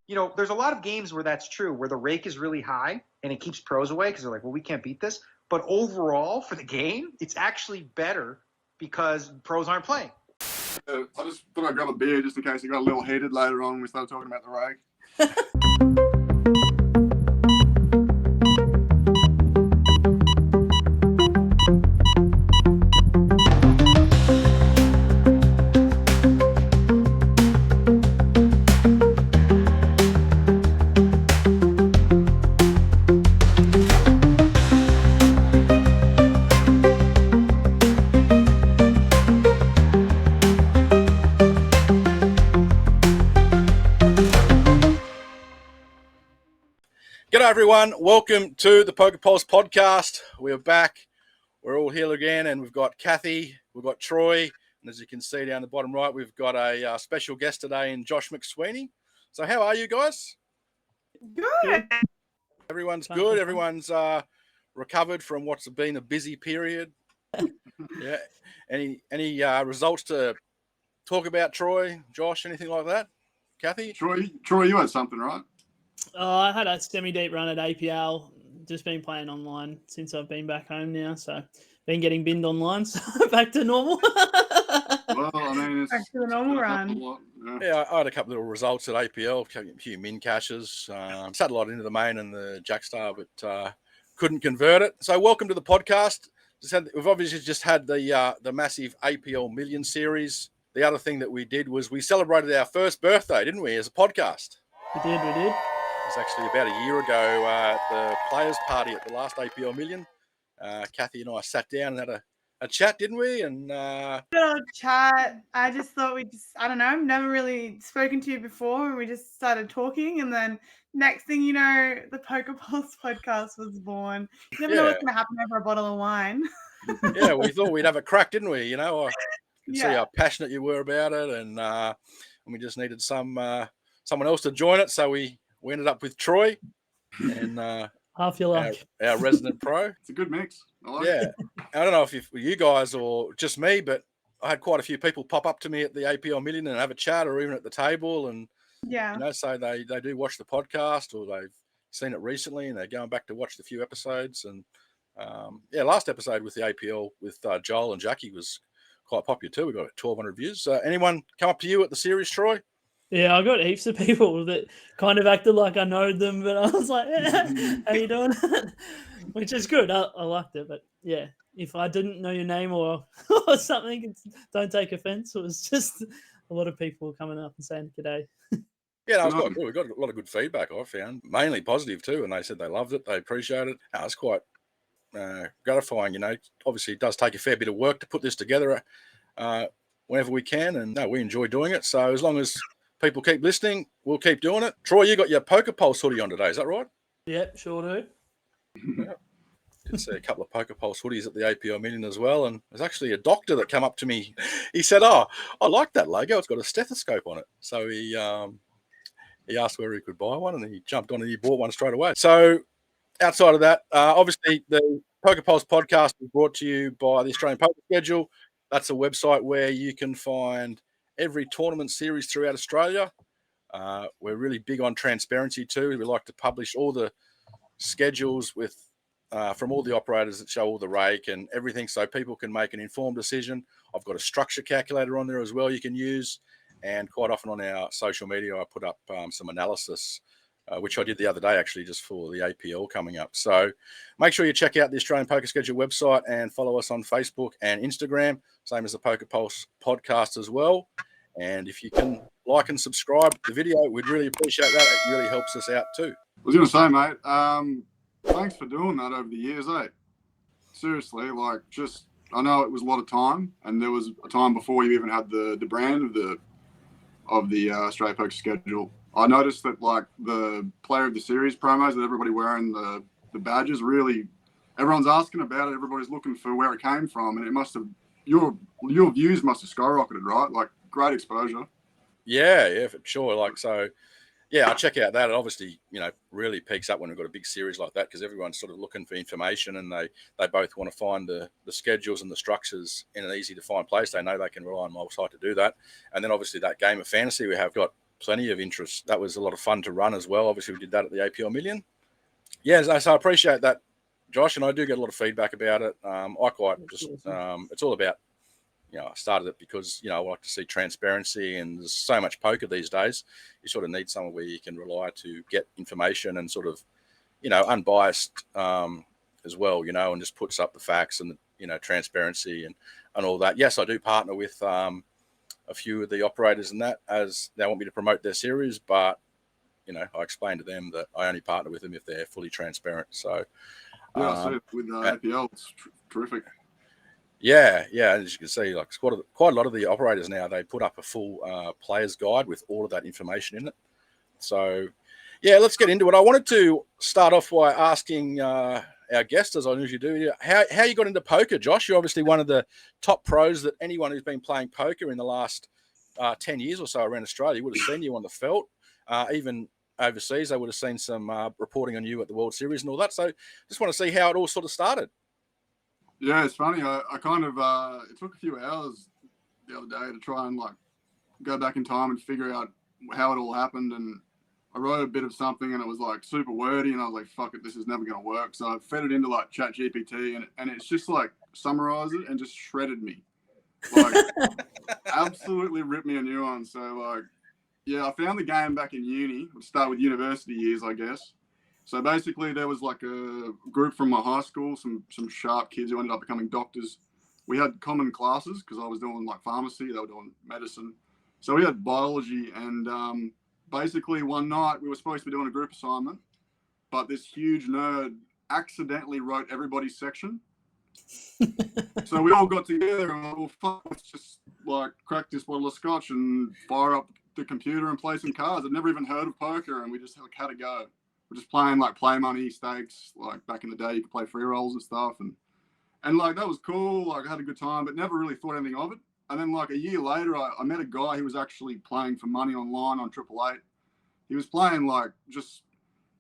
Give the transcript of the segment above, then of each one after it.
there's a lot of games where that's true, where the rake is really high and it keeps pros away because they're like, well, we can't beat this. But overall, for the game, it's actually better because pros aren't playing. I just thought I'd grab a beer just in case it got a little heated later on when we started talking about the rake. G'day everyone, welcome to the Poker Pulse podcast. We're back, we're all here again, and we've got Kathy, we've got Troy, and as you can see down the bottom right, we've got a special guest today in Josh McSwiney. So how are you guys? Good. Everyone's good, everyone's recovered from what's been a busy period. Yeah. Any results to talk about, Troy, Josh, anything like that? Kathy? Troy, you had something, right? I had a semi-deep run at APL, just been playing online since I've been back home now, so been getting binned online, so back to normal. Well, I mean, it's back to the normal run. Yeah, I had a couple of little results at APL, a few min caches, sat a lot into the main and the Jackstar, but couldn't convert it. So welcome to the podcast. We've obviously just had the massive APL Million Series. The other thing that we did was we celebrated our first birthday, didn't we, as a podcast? We did. It was actually about a year ago at the players' party at the last APL Million. Kathy and I sat down and had a chat, didn't we? And Good chat. I just thought I don't know, I've never really spoken to you before, and we just started talking, and then next thing you know, the Poker Pulse podcast was born. You never know what's going to happen over a bottle of wine. Yeah, we thought we'd have a crack, didn't we? I could see Yeah. how passionate you were about it, and we just needed someone else to join it, so we ended up with Troy and Half your luck. our resident pro. It's a good mix. I like Yeah, it. I don't know if you guys or just me, but I had quite a few people pop up to me at the APL Million and have a chat, or even at the table, and Yeah. so they do watch the podcast, or they've seen it recently and they're going back to watch the few episodes. And last episode with the APL with Joel and Jackie was quite popular too. We got 1,200 views. Anyone come up to you at the series, Troy? Yeah, I got heaps of people that kind of acted like I know them, but I was like, how you doing? Which is good. I liked it, but yeah, if I didn't know your name or something, don't take offense. It was just a lot of people coming up and saying g'day. Yeah, that was quite good. We got a lot of good feedback, I found, mainly positive too, and they said they loved it, they appreciated it. It's quite gratifying, Obviously, it does take a fair bit of work to put this together whenever we can, and we enjoy doing it. So as long as people keep listening, we'll keep doing it. Troy, you got your Poker Pulse hoodie on today, is that right? Yep, sure do. Yeah. Did see a couple of Poker Pulse hoodies at the APL Million as well, and there's actually a doctor that came up to me. He said, "Oh, I like that logo. It's got a stethoscope on it." So he asked where he could buy one, and he jumped on and he bought one straight away. So outside of that, obviously the Poker Pulse podcast is brought to you by the Australian Poker Schedule. That's a website where you can find every tournament series throughout Australia. We're really big on transparency too. We like to publish all the schedules with from all the operators that show all the rake and everything, so people can make an informed decision. I've got a structure calculator on there as well you can use, and quite often on our social media I put up some analysis, which I did the other day actually just for the APL coming up. So make sure you check out the Australian Poker Schedule website and follow us on Facebook and Instagram, same as the Poker Pulse podcast as well. And if you can like and subscribe to the video, we'd really appreciate that. It really helps us out too. I was going to say, mate, thanks for doing that over the years, Seriously, I know it was a lot of time, and there was a time before you even had the brand of the Australian Poker Schedule. I noticed that the player of the series promos, that everybody wearing the badges, really everyone's asking about it. Everybody's looking for where it came from, and it must have your views must have skyrocketed, right? Great exposure. Yeah, for sure. I check out that. It obviously, really peaks up when we've got a big series like that, because everyone's sort of looking for information, and they both want to find the schedules and the structures in an easy to find place. They know they can rely on my site to do that. And then obviously that game of fantasy we have got plenty of interest. That was a lot of fun to run as well. Obviously, we did that at the APL Million. Yeah, so I appreciate that, Josh, and I do get a lot of feedback about it. I quite just, it's all about, I started it because, I like to see transparency, and there's so much poker these days. You sort of need somewhere where you can rely to get information and sort of, unbiased as well, and just puts up the facts and, transparency and all that. Yes, I do partner with a few of the operators in that, as they want me to promote their series, but, I explain to them that I only partner with them if they're fully transparent. So, yeah, I see it with APL, it's terrific. Yeah, as you can see, like quite a lot of the operators now, they put up a full player's guide with all of that information in it. So, yeah, let's get into it. I wanted to start off by asking our guest, as I usually do, how you got into poker, Josh. You're obviously one of the top pros that anyone who's been playing poker in the last 10 years or so around Australia would have seen you on the felt. Even overseas, they would have seen some reporting on you at the World Series and all that. So just want to see how it all sort of started. Yeah, it's funny. I kind of, it took a few hours the other day to try and like go back in time and figure out how it all happened. And I wrote a bit of something and it was like super wordy, and I was like, fuck it, this is never going to work. So I fed it into like ChatGPT, and it's just like summarized it and just shredded me. Like absolutely ripped me a new one. So like, yeah, I found the game back in uni. We'll start with university years, I guess. So basically there was like a group from my high school, some sharp kids who ended up becoming doctors. We had common classes because I was doing like pharmacy, they were doing medicine. So we had biology, and basically one night we were supposed to be doing a group assignment, but this huge nerd accidentally wrote everybody's section. So we all got together and well, fuck, let's just like crack this bottle of scotch and fire up the computer and play some cards. I'd never even heard of poker, and we just like had a go. We're just playing like play money, stakes. Like back in the day, you could play free rolls and stuff, and like that was cool. Like I had a good time, but never really thought anything of it. And then like a year later, I met a guy who was actually playing for money online on 888. He was playing like just,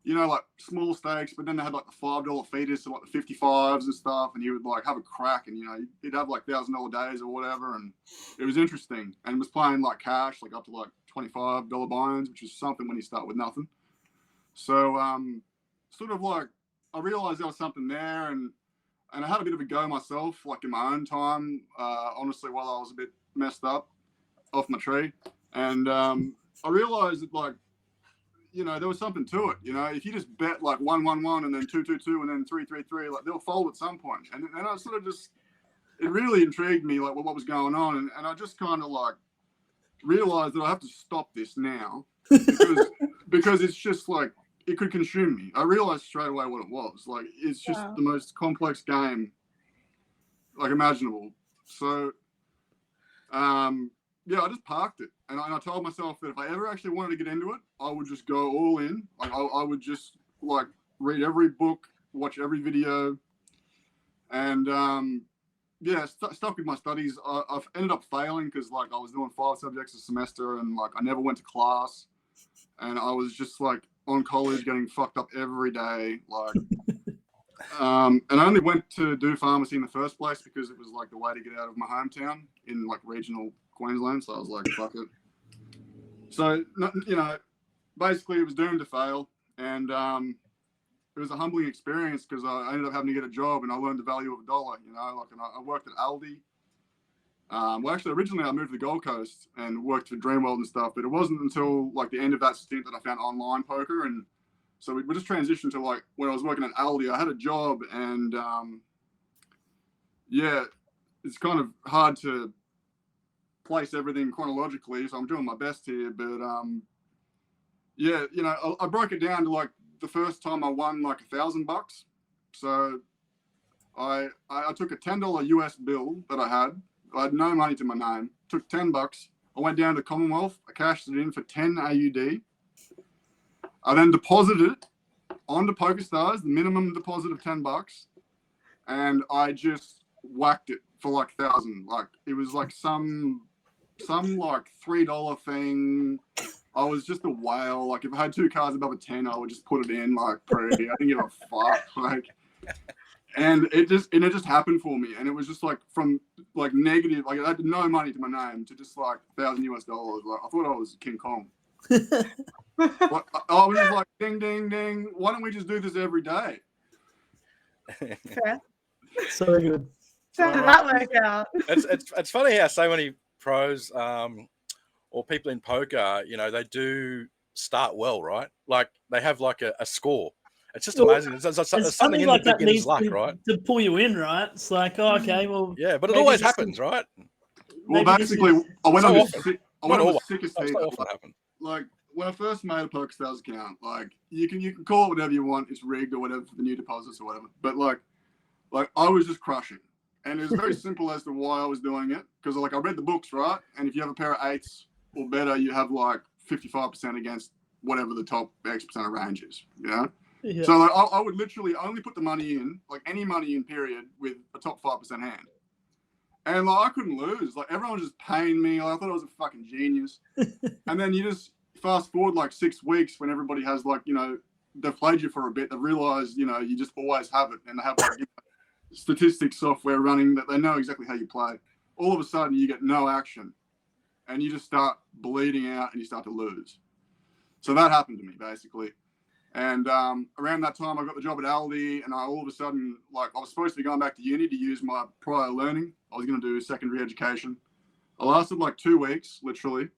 like small stakes, but then they had like the $5 feeders, so like the 55s and stuff, and he would like have a crack, and he'd have like $1,000 days or whatever, and it was interesting. And he was playing like cash, like up to like $25 buy-ins, which is something when you start with nothing. So sort of like I realized there was something there, and I had a bit of a go myself, like in my own time, honestly, while I was a bit messed up off my tree. And I realized that like, there was something to it. If you just bet like 1-1-1 and then 2-2-2 and then 3-3-3, like they'll fold at some point. And I sort of just, it really intrigued me, like what was going on. And I just kind of like realized that I have to stop this now because it's just like, it could consume me. I realized straight away what it was. Like, it's just the most complex game, like, imaginable. So, yeah, I just parked it. And I told myself that if I ever actually wanted to get into it, I would just go all in. Like, I would just, like, read every book, watch every video. And, yeah, stuck with my studies. I've ended up failing because, like, I was doing 5 subjects a semester, and, like, I never went to class. And I was just, like, on college getting fucked up every day, like and I only went to do pharmacy in the first place because it was like the way to get out of my hometown in like regional Queensland. So I was like, fuck it. So basically it was doomed to fail, and it was a humbling experience because I ended up having to get a job, and I learned the value of a dollar. And I worked at Aldi. Well, actually, originally I moved to the Gold Coast and worked for Dreamworld and stuff, but it wasn't until like the end of that stint that I found online poker. And so we just transitioned to like when I was working at Aldi, I had a job, and yeah, it's kind of hard to place everything chronologically, so I'm doing my best here. But yeah, I broke it down to like the first time I won like $1,000. So I took a $10 US bill that I had no money to my name, took $10. I went down to Commonwealth, I cashed it in for 10 AUD. I then deposited it onto PokerStars, the minimum deposit of $10, and I just whacked it for like 1,000. Like it was like some like $3 thing. I was just a whale. Like if I had 2 cards above a 10, I would just put it in like pretty. I didn't give a fuck. Like, and it just happened for me, and it was just like from like negative, like I had no money to my name to just like $1,000 US. Like I thought I was King Kong. I was just like, ding, ding, ding. Why don't we just do this every day? Fair. So good. How did that work out? It's funny how so many pros or people in poker, you know, they do start well, right? Like they have like a score. It's just amazing. It's something in like the that beginner's needs luck, to, right? to pull you in, right? It's like, oh, okay, well, Yeah, but it maybe always this happens, is- right? Well, maybe this basically, is- I went So on the often. sickest heat. So often happen. Like when I first made a PokerStars account, like you can call it whatever you want. It's rigged or whatever for the new deposits or whatever. But like I was just crushing, and it was very simple as to why I was doing it. Because like I read the books, right? And if you have a pair of 8s or better, you have like 55% against whatever the top X% of range is. You know. Yeah. So like I would literally only put the money in, like any money in period, with a top 5% hand. And like I couldn't lose. Like everyone was just paying me. Like, I thought I was a fucking genius. And then you just fast forward like 6 weeks when everybody has like, you know, they've played you for a bit. They've realized, you know, you just always have it. And they have like, you know, statistics software running that they know exactly how you play. All of a sudden you get no action and you just start bleeding out and you start to lose. So that happened to me basically. And around that time, I got the job at Aldi, and I all of a sudden, like, I was supposed to be going back to uni to use my prior learning. I was going to do secondary education. I lasted like 2 weeks, literally,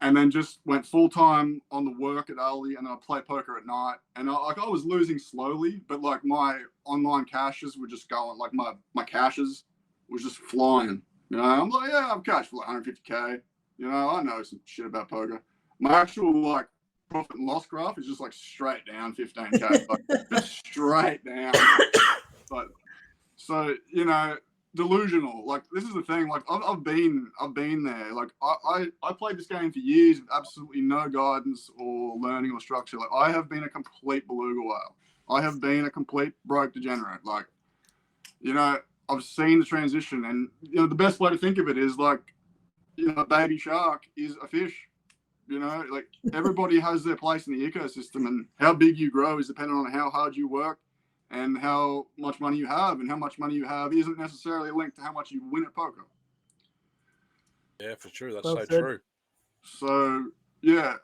and then just went full time on the work at Aldi, and then I play poker at night. And I was losing slowly, but like my online cashes were just going, like my cashes was just flying. You know, I'm like, yeah, I've cashed for like 150K. You know, I know some shit about poker. My actual like profit and loss graph is just like straight down 15K, like just straight down. But so, you know, delusional. Like this is the thing. Like I've been there. Like I played this game for years with absolutely no guidance or learning or structure. Like I have been a complete beluga whale. I have been a complete broke degenerate. Like, you know, I've seen the transition, and you know the best way to think of it is like, you know, a baby shark is a fish. You know, like everybody has their place in the ecosystem, and how big you grow is dependent on how hard you work and how much money you have. And how much money you have isn't necessarily linked to how much you win at poker. Yeah, for sure. That's Well so said. true. So yeah,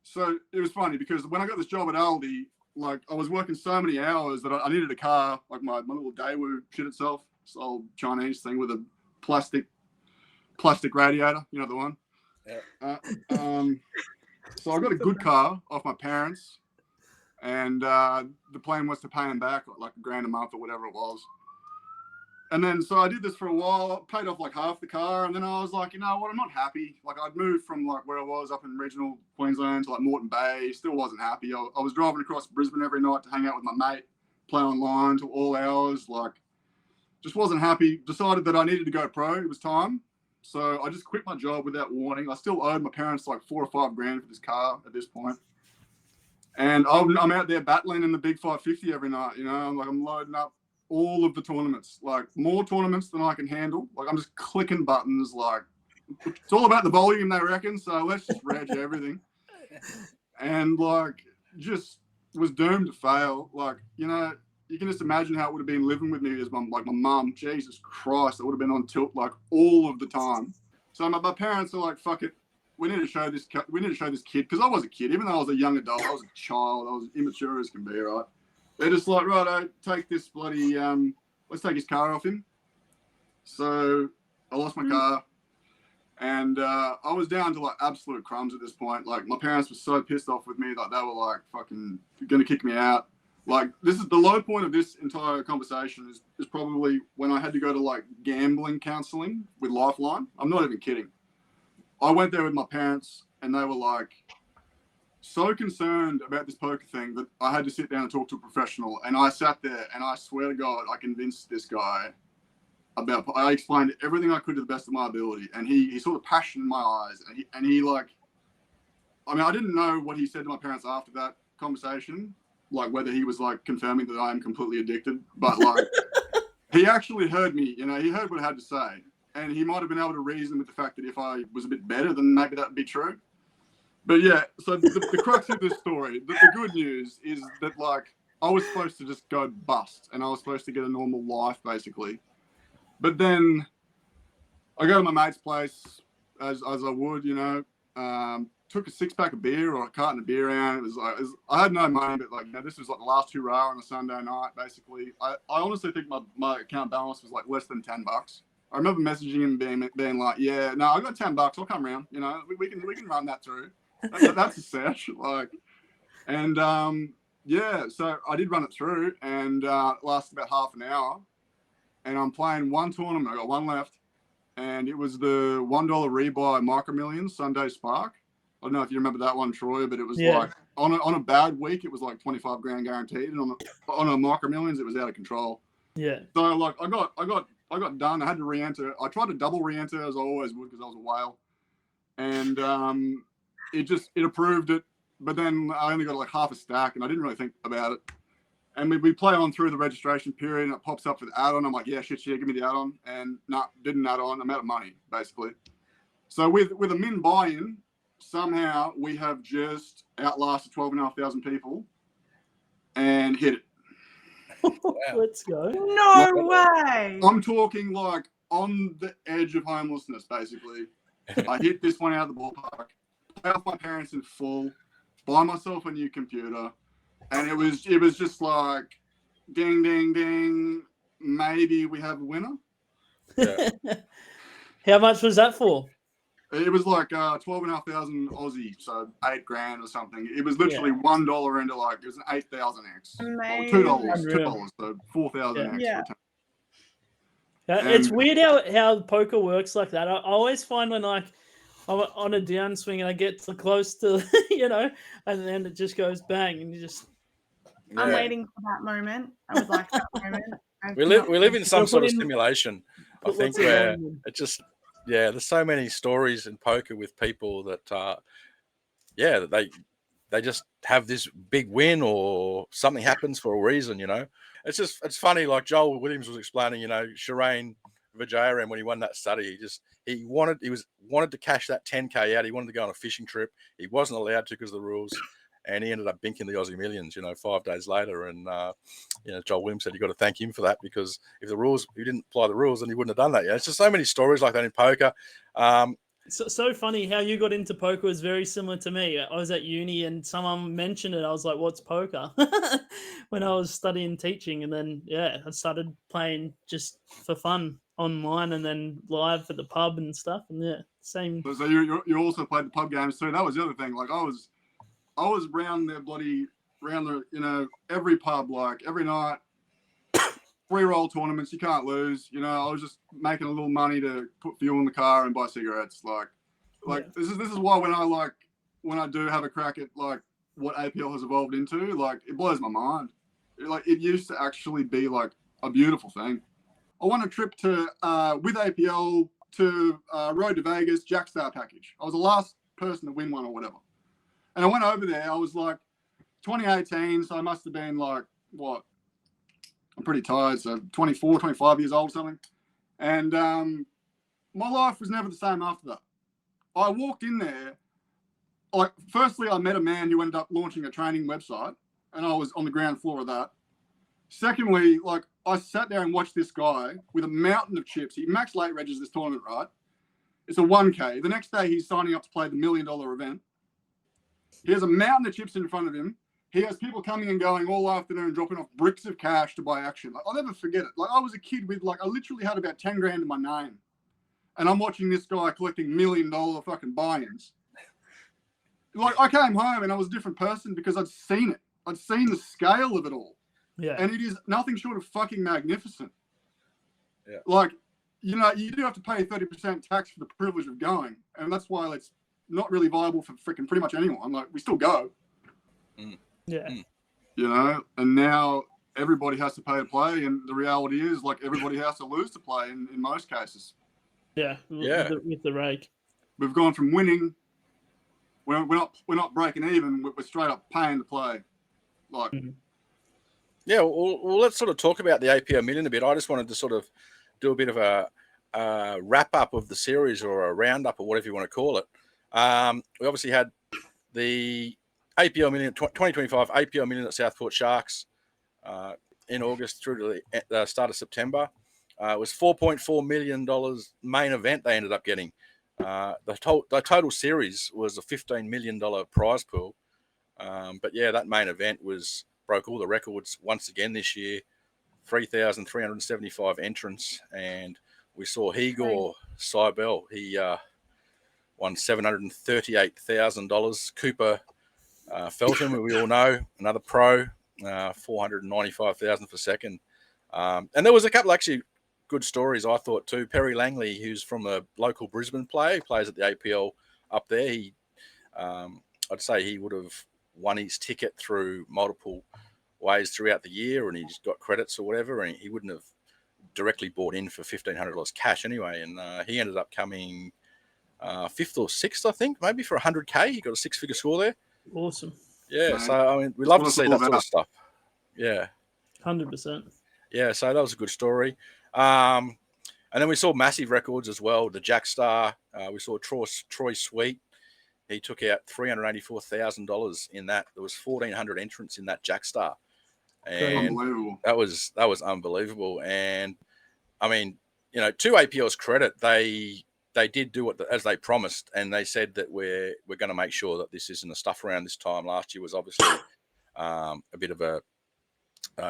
so it was funny because when I got this job at Aldi, like I was working so many hours that I needed a car, like my little Daewoo shit itself, this old Chinese thing with a plastic radiator, you know, the one. Yeah. So I got a good car off my parents, and the plan was to pay them back like $1,000 a month or whatever it was. And then so I did this for a while, paid off like half the car, and then I was like, you know what, I'm not happy. Like I'd moved from like where I was up in regional Queensland to like Moreton Bay, still wasn't happy. I was driving across Brisbane every night to hang out with my mate, play online till all hours, like just wasn't happy. Decided that I needed to go pro. It was time. So I just quit my job without warning. I still owed my parents like $4 or $5 grand for this car at this point. And I'm out there battling in the big 550 every night. You know, I'm loading up all of the tournaments, like more tournaments than I can handle. Like I'm just clicking buttons. Like it's all about the volume, they reckon. So let's just reg everything. And like just was doomed to fail. Like, you know, you can just imagine how it would have been living with me as my mum. Jesus Christ, it would have been on tilt like all of the time. So my parents are like, "Fuck it, we need to show this kid." Because I was a kid, even though I was a young adult, I was a child. I was immature as can be, right? They're just like, "Righto, take this bloody let's take his car off him." So I lost my car, and I was down to like absolute crumbs at this point. Like my parents were so pissed off with me that they were like fucking gonna kick me out. Like this is the low point of this entire conversation is probably when I had to go to like gambling counseling with Lifeline. I'm not even kidding. I went there with my parents, and they were like so concerned about this poker thing that I had to sit down and talk to a professional. And I sat there, and I swear to God, I convinced this guy about. I explained everything I could to the best of my ability, and he saw the passion in my eyes, and he like. I mean, I didn't know what he said to my parents after that conversation. Like whether he was like confirming that I am completely addicted, but like he actually heard me, you know, he heard what I had to say, and he might have been able to reason with the fact that if I was a bit better, then maybe that'd be true. But yeah, so the crux of this story, the good news is that like I was supposed to just go bust, and I was supposed to get a normal life basically. But then I go to my mate's place as I would, you know, took a 6-pack of beer or a carton of beer around. It was like I had no money, but like, you know, this was like the last hurrah on a Sunday night. Basically, I honestly think my account balance was like less than $10. I remember messaging him being like, "Yeah, no, I got $10. I'll come around. You know, we can run that through. That's a sesh." Like, and yeah, so I did run it through, and it lasted about half an hour. And I'm playing one tournament. I got one left, and it was the $1 rebuy Micro Millions Sunday Spark. I don't know if you remember that one, Troy, but it was like on a bad week, it was like 25 grand guaranteed, and on a Micro Millions, it was out of control. Yeah. So like I got done. I had to re-enter. I tried to double re-enter as I always would because I was a whale, and it approved it. But then I only got like half a stack, and I didn't really think about it. And we play on through the registration period, and it pops up for the add-on. I'm like, yeah, shit, give me the add-on, and no, didn't add on. I'm out of money basically. So with a min buy-in, somehow we have just outlasted 12,500 people and hit it. Wow. Let's go. No way. I'm talking like on the edge of homelessness, basically. I hit this one out of the ballpark, pay off my parents in full, buy myself a new computer, and it was just like, ding, ding, ding, maybe we have a winner. Yeah. How much was that for? It was like 12,500 Aussie, so $8,000 or something. It was literally $1 into like, it was an 8,000x. Amazing. Or $2, so 4,000x. Yeah. It's weird how poker works like that. I always find when like I'm on a downswing and I get close to, you know, and then it just goes bang and you just. I'm waiting for that moment. I would like that moment. We live in some sort of simulation, I think, where it just, there's so many stories in poker with people that, that they just have this big win or something happens for a reason, you know. It's funny, like Joel Williams was explaining, you know, Shireen Vijayaram, when he won that study, he wanted to cash that 10K out. He wanted to go on a fishing trip. He wasn't allowed to because of the rules. And he ended up binking the Aussie Millions, you know, 5 days later. And, you know, Joel Williams said you got to thank him for that, because if he didn't apply the rules, then he wouldn't have done that. Yeah, it's just so many stories like that in poker. So funny how you got into poker was very similar to me. I was at uni and someone mentioned it. I was like, what's poker? When I was studying teaching. And then, I started playing just for fun online and then live for the pub and stuff. And same. So you also played the pub games too. That was the other thing. Like I was around you know, every pub, like every night, free roll tournaments. You can't lose. You know, I was just making a little money to put fuel in the car and buy cigarettes. This is why when I do have a crack at like what APL has evolved into, like it blows my mind. Like it used to actually be like a beautiful thing. I won a trip to with APL to Road to Vegas Jackstar package. I was the last person to win one or whatever. And I went over there, I was like 2018, so I must have been like, what? I'm pretty tired, so 24, 25 years old or something. And my life was never the same after that. I walked in there, like, firstly, I met a man who ended up launching a training website, and I was on the ground floor of that. Secondly, like, I sat there and watched this guy with a mountain of chips. He max late registers this tournament, right? It's a 1K. The next day, he's signing up to play the $1 million event. He has a mountain of chips in front of him. He has people coming and going all afternoon, dropping off bricks of cash to buy action. Like, I'll never forget it. Like I was a kid with I literally had about 10 grand in my name. And I'm watching this guy collecting $1 million fucking buy-ins. Like I came home and I was a different person because I'd seen it. I'd seen the scale of it all. Yeah. And it is nothing short of fucking magnificent. Yeah. Like, you know, you do have to pay 30% tax for the privilege of going. And that's why it's not really viable for freaking pretty much anyone. Like, we still go. Yeah. You know, and now everybody has to pay to play, and the reality is, like, everybody has to lose to play in most cases. Yeah. With the rake. We've gone from winning, we're not breaking even, we're straight up paying to play. Like, Yeah, well, let's sort of talk about the APL Million a bit. I just wanted to sort of do a bit of a wrap up of the series, or a roundup, or whatever you want to call it. We obviously had the APL Million 2025 APL Million at Southport Sharks in August through to the start of September. It was $4.4 million main event they ended up getting. The total series was a $15 million prize pool. But yeah, that main event broke all the records once again this year. 3,375 entrants, and we saw Igor Seibel. He won $738,000. Cooper Felton, who we all know, another pro, $495,000 for second. And there was a couple actually good stories, I thought, too. Perry Langley, who's from a local Brisbane player, he plays at the APL up there. I'd say he would have won his ticket through multiple ways throughout the year, and he's got credits or whatever, and he wouldn't have directly bought in for $1,500 cash anyway. And he ended up coming fifth or sixth, I think, maybe for $100K. He got a six-figure score there. Awesome. Yeah, Mate, so I mean, we love to see that sort of stuff. Yeah. 100%. Yeah, so that was a good story. And then we saw massive records as well. The Jackstar, we saw Troy Sweet. He took out $384,000 in that. There was 1,400 entrants in that Jackstar. And unbelievable. that was unbelievable. And I mean, you know, to APL's credit, they did do it as they promised, and they said that we're going to make sure that this isn't a stuff around this time. Last year was obviously a bit of a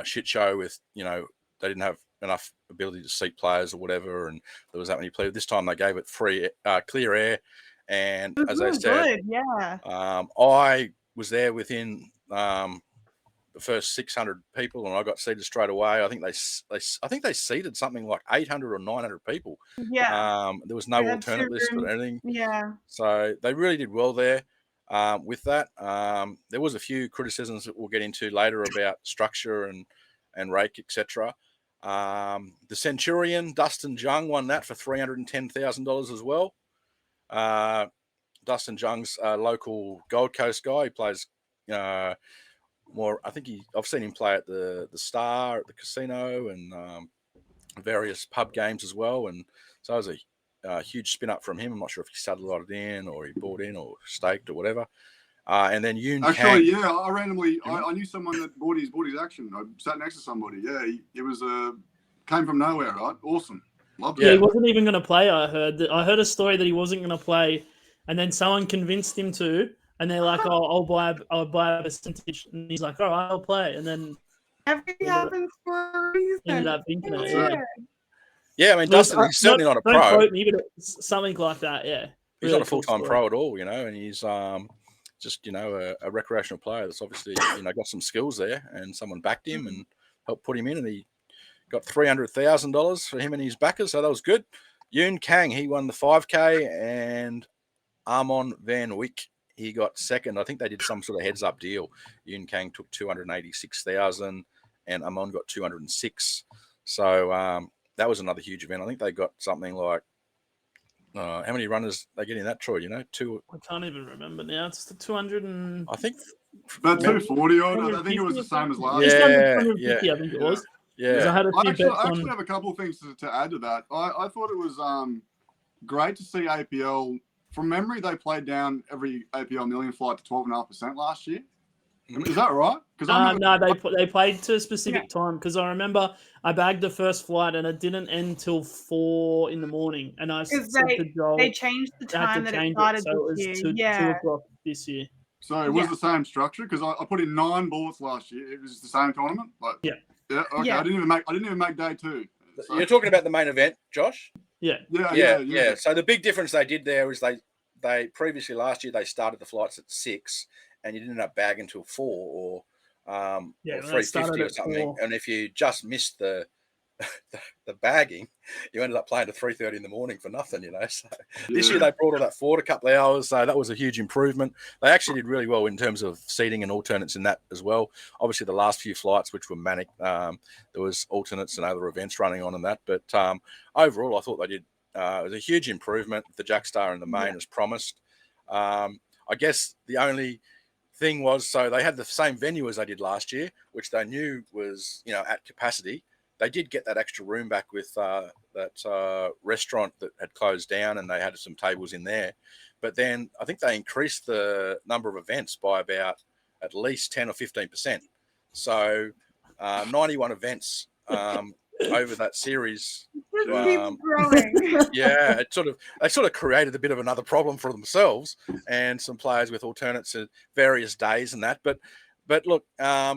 shit show with, you know, they didn't have enough ability to seat players or whatever, and there was that many players. This time they gave it free, clear air, and as I said, I was there within the first 600 people, and I got seated straight away. I think they seated something like 800 or 900 people. Yeah. There was no alternate list or anything. Yeah. So they really did well there with that. There was a few criticisms that we'll get into later about structure and rake, etc. The Centurion, Dustin Jung, won that for $310,000 as well. Dustin Jung's a local Gold Coast guy. He plays more. I think I've seen him play at the Star, at the casino, and various pub games as well. And so it was a huge spin up from him. I'm not sure if he saddled in or he bought in or staked or whatever. And then Yoon Kang. Yeah, I randomly I knew someone that bought his action. I sat next to somebody. Yeah, it was came from nowhere, right? Awesome. Loved it. Yeah, he wasn't even going to play. I heard a story that he wasn't going to play, and then someone convinced him to, and they're like, "Oh, I'll buy a percentage," and he's like, "All right, I'll play," and then everything happens for a reason. ended up thinking it. Yeah, I mean, Dustin, he's certainly not a pro. Don't quote me, but it's something like that. Yeah, he's not a full-time pro at all, you know, and he's just, you know, a recreational player that's obviously, you know, got some skills there, and someone backed him and helped put him in, and he got $300,000 for him and his backers, so that was good. Yoon Kang, he won the 5K, and Armon Van Wyk, he got second. I think they did some sort of heads-up deal. Yoon Kang took $286,000, and Armon got $206,000. So that was another huge event. I think they got something like how many runners they get in that, Troy? You know, two. I can't even remember now. It's the 200 and I think about 240 odd. I think it was the same as last year. Yeah, I think it was. Yeah, I actually have a couple of things to add to that. I thought it was great to see APL. From memory, they played down every APL Million flight to 12.5% last year. Is that right? No, they played to a specific time, because I remember I bagged the first flight and it didn't end till 4 in the morning, and I said to Joel, they changed the time that it started this year. 2 o'clock this year. So it was the same structure, because I put in 9 bullets last year. It was the same tournament. Yeah. Okay. Yeah. I didn't even make day 2. So. You're talking about the main event, Josh? Yeah. So the big difference they did there is they previously last year they started the flights at 6, and you didn't end up bagging until 4 or 350 or something. 4. And if you just missed the bagging, you ended up playing to 3:30 in the morning for nothing, you know. So this year they brought all that forward a couple of hours, so that was a huge improvement. They actually did really well in terms of seating and alternates in that as well. Obviously, the last few flights, which were manic, there was alternates and other events running on in that. But overall, I thought they did. It was a huge improvement. The Jackstar and the main as promised. I guess the only thing was, so they had the same venue as they did last year, which they knew was, you know, at capacity. They did get that extra room back with that restaurant that had closed down, and they had some tables in there. But then I think they increased the number of events by about at least 10 or 15%. So 91 events over that series. Just keeps growing. Yeah, they sort of created a bit of another problem for themselves and some players with alternates at various days and that. But look, I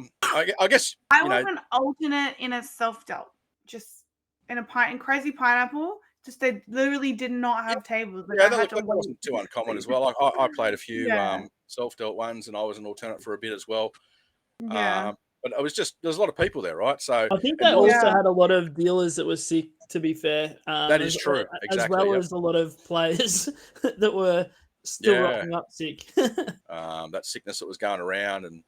guess I was an alternate in a self-dealt, just in a crazy pineapple. Just they literally did not have tables. Like, that wasn't too uncommon as well. I played a few self-dealt ones, and I was an alternate for a bit as well. Yeah. But there's a lot of people there, right? So I think they also had a lot of dealers that were sick, to be fair. That is true. Exactly. As well as a lot of players that were still rocking up sick. That sickness that was going around, and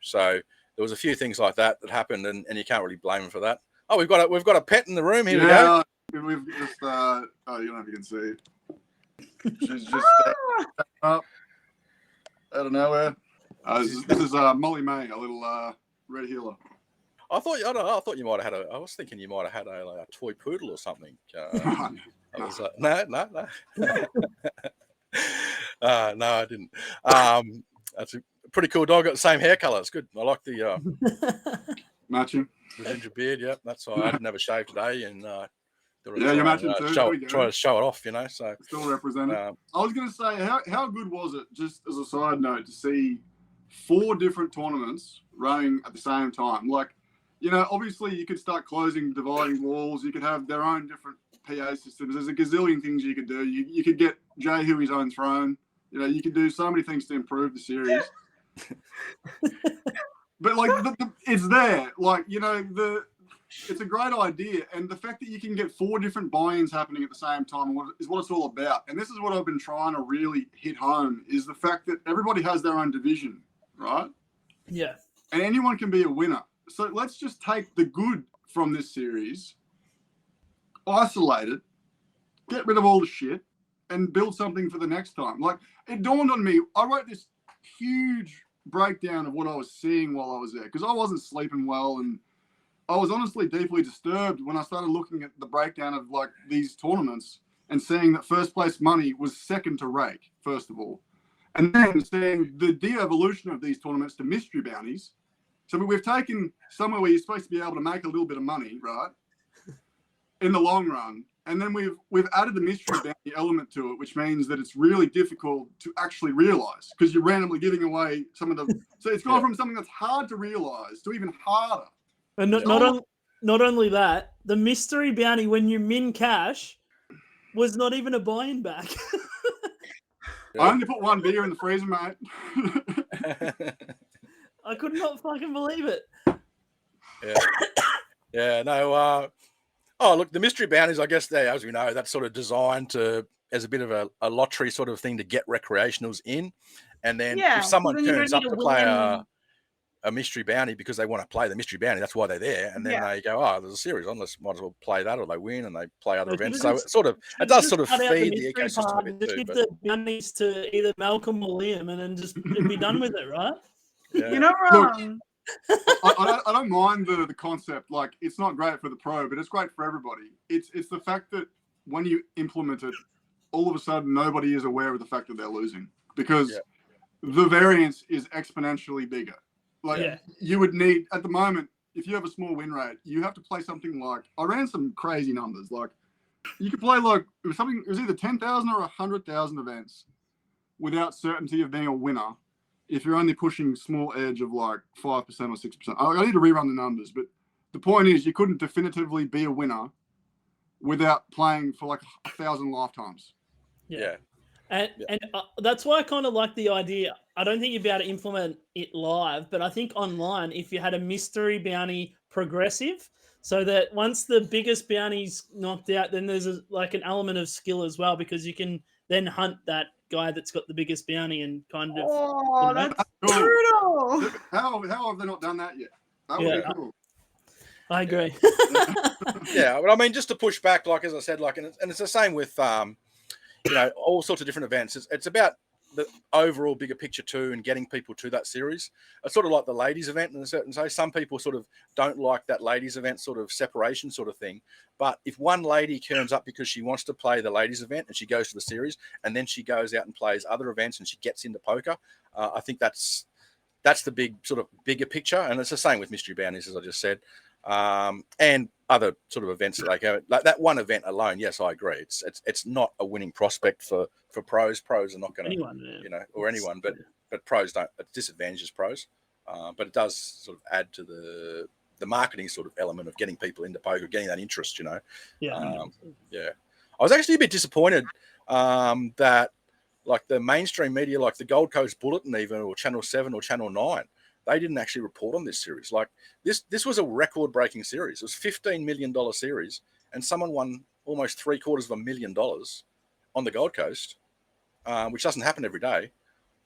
so there was a few things like that happened, and you can't really blame them for that. Oh, we've got a pet in the room. Here we go. We've just oh, you don't know if you can see. She's just up out of nowhere. This is Molly May, a little red heeler. I thought you might have had I was thinking you might have had a toy poodle or something. I was like, no. No, I didn't. That's a pretty cool dog. Got the same hair color. It's good. I like the matching. The ginger beard. Yep, that's all. I didn't have a shave today, and you're matching too. Try to show it off, So still represented. I was going to say, how good was it? Just as a side note, to see 4 different tournaments running at the same time. Like, obviously you could start dividing walls. You could have their own different PA systems. There's a gazillion things you could do. You could get Jay Huey's own throne. You could do so many things to improve the series. But like, it's there. Like, it's a great idea. And the fact that you can get 4 different buy-ins happening at the same time is what it's all about. And this is what I've been trying to really hit home, is the fact that everybody has their own division, right? Yeah. And anyone can be a winner. So let's just take the good from this series, isolate it, get rid of all the shit, and build something for the next time. Like, it dawned on me, I wrote this huge breakdown of what I was seeing while I was there, because I wasn't sleeping well, and I was honestly deeply disturbed when I started looking at the breakdown of like these tournaments and seeing that first place money was second to rake, first of all. And then seeing the de-evolution of these tournaments to mystery bounties. So we've taken somewhere where you're supposed to be able to make a little bit of money, right, in the long run. And then we've added the mystery bounty element to it, which means that it's really difficult to actually realize, because you're randomly giving away some of the... So it's gone from something that's hard to realize to even harder. And not only that, the mystery bounty when you min cash was not even a buy-in back. I only put 1 beer in the freezer, mate. I could not fucking believe it. Yeah, no. Look, the mystery bounties, I guess, as we know, that's sort of designed as a bit of a lottery sort of thing to get recreationals in. And then if someone turns up to play a mystery bounty because they want to play the mystery bounty, that's why they're there. And then they go, there's a series on, might as well play that, or they win and they play other events. So it does sort of feed the ecosystem a bit too. Just give the bounties to either Malcolm or Liam and then just be done with it, right? Yeah. You're not wrong. Look, I don't mind the concept. Like, it's not great for the pro, but it's great for everybody. It's the fact that when you implement it, all of a sudden nobody is aware of the fact that they're losing, because the variance is exponentially bigger. Like, you would need, at the moment, if you have a small win rate, you have to play something like, I ran some crazy numbers. Like, you could play it was either 10,000 or 100,000 events without certainty of being a winner, if you're only pushing small edge of like 5% or 6%. I need to rerun the numbers, but the point is you couldn't definitively be a winner without playing for like 1,000 lifetimes. Yeah. And that's why I kind of like the idea. I don't think you'd be able to implement it live, but I think online, if you had a mystery bounty progressive, so that once the biggest bounty's knocked out, then there's an element of skill as well, because you can then hunt that guy that's got the biggest bounty and kind of... Oh, that's brutal! How have they not done that yet? That would be cool. I agree. Yeah, but I mean, just to push back, like as I said, and it's the same with all sorts of different events. It's about the overall bigger picture too, and getting people to that series. It's sort of like the ladies event in a certain way. Some people sort of don't like that ladies event sort of separation sort of thing. But if one lady turns up because she wants to play the ladies event and she goes to the series, and then she goes out and plays other events and she gets into poker, I think that's the big sort of bigger picture. And it's the same with mystery bounties, as I just said. and other sort of events that they go like that one event alone. Yes, I agree. It's not a winning prospect for pros. Pros are not going to, Anyone, or anyone, but pros don't. It disadvantages pros, but it does sort of add to the marketing sort of element of getting people into poker, getting that interest. Yeah. Yeah. I was actually a bit disappointed that like the mainstream media, like the Gold Coast Bulletin, even or Channel 7 or Channel 9, they didn't actually report on this series. Like this was a record-breaking series. It was $15 million series, and someone won almost $750,000 on the Gold Coast, which doesn't happen every day.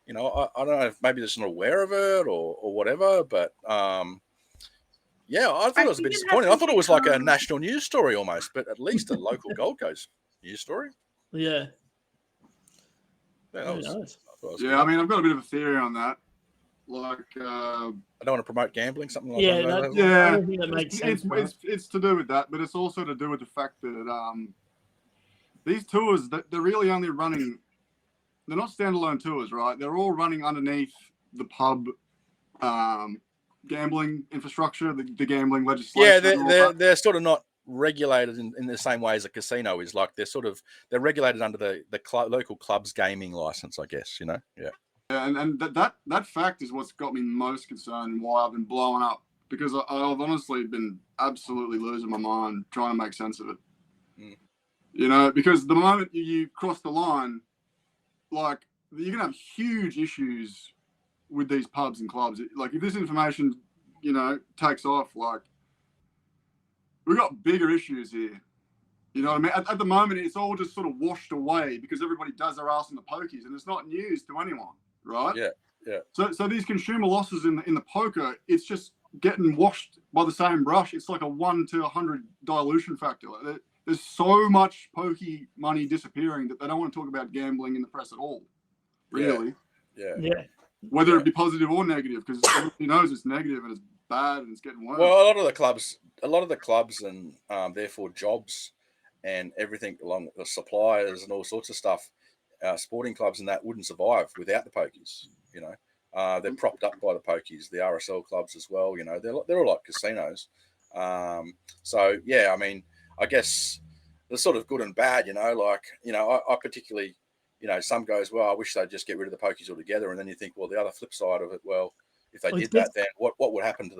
I don't know if maybe they're just not aware of it or whatever, but yeah, I thought it was a bit disappointing. I thought it was like a national news story almost, but at least a local Gold Coast news story. Yeah. Yeah, Very nice. I mean, I've got a bit of a theory on that. Like, I don't want to promote gambling, something like Yeah, that. I don't think that makes sense. It's to do with that, but it's also to do with the fact that these tours, they're really only running. They're not standalone tours, right? They're all running underneath the pub gambling infrastructure, the gambling legislation. Yeah, they're sort of not regulated in the same way as a casino is. Like they're regulated under the local club's gaming license, I guess. Yeah. And that fact is what's got me most concerned and why I've been blowing up, because I've honestly been absolutely losing my mind trying to make sense of it. Because the moment you cross the line, like you're gonna have huge issues with these pubs and clubs. Like if this information, takes off, like we've got bigger issues here. You know what I mean? At the moment, it's all just sort of washed away because everybody does their ass in the pokies, and it's not news to anyone, right? Yeah. So these consumer losses in the poker, it's just getting washed by the same brush. It's like a 1 to 100 dilution factor. There's so much pokey money disappearing that they don't want to talk about gambling in the press at all. Really? Yeah. Whether it be positive or negative, because everybody knows it's negative and it's bad and it's getting worse. Well, a lot of the clubs and therefore jobs and everything along with the suppliers and all sorts of stuff, sporting clubs and that wouldn't survive without the pokies. They're propped up by the pokies, the RSL clubs as well. They're all like casinos. So yeah, I mean, I guess they're sort of good and bad. I particularly, some goes, well, I wish they'd just get rid of the pokies altogether, and then you think, well, the other flip side of it, well, if they did that, then what would happen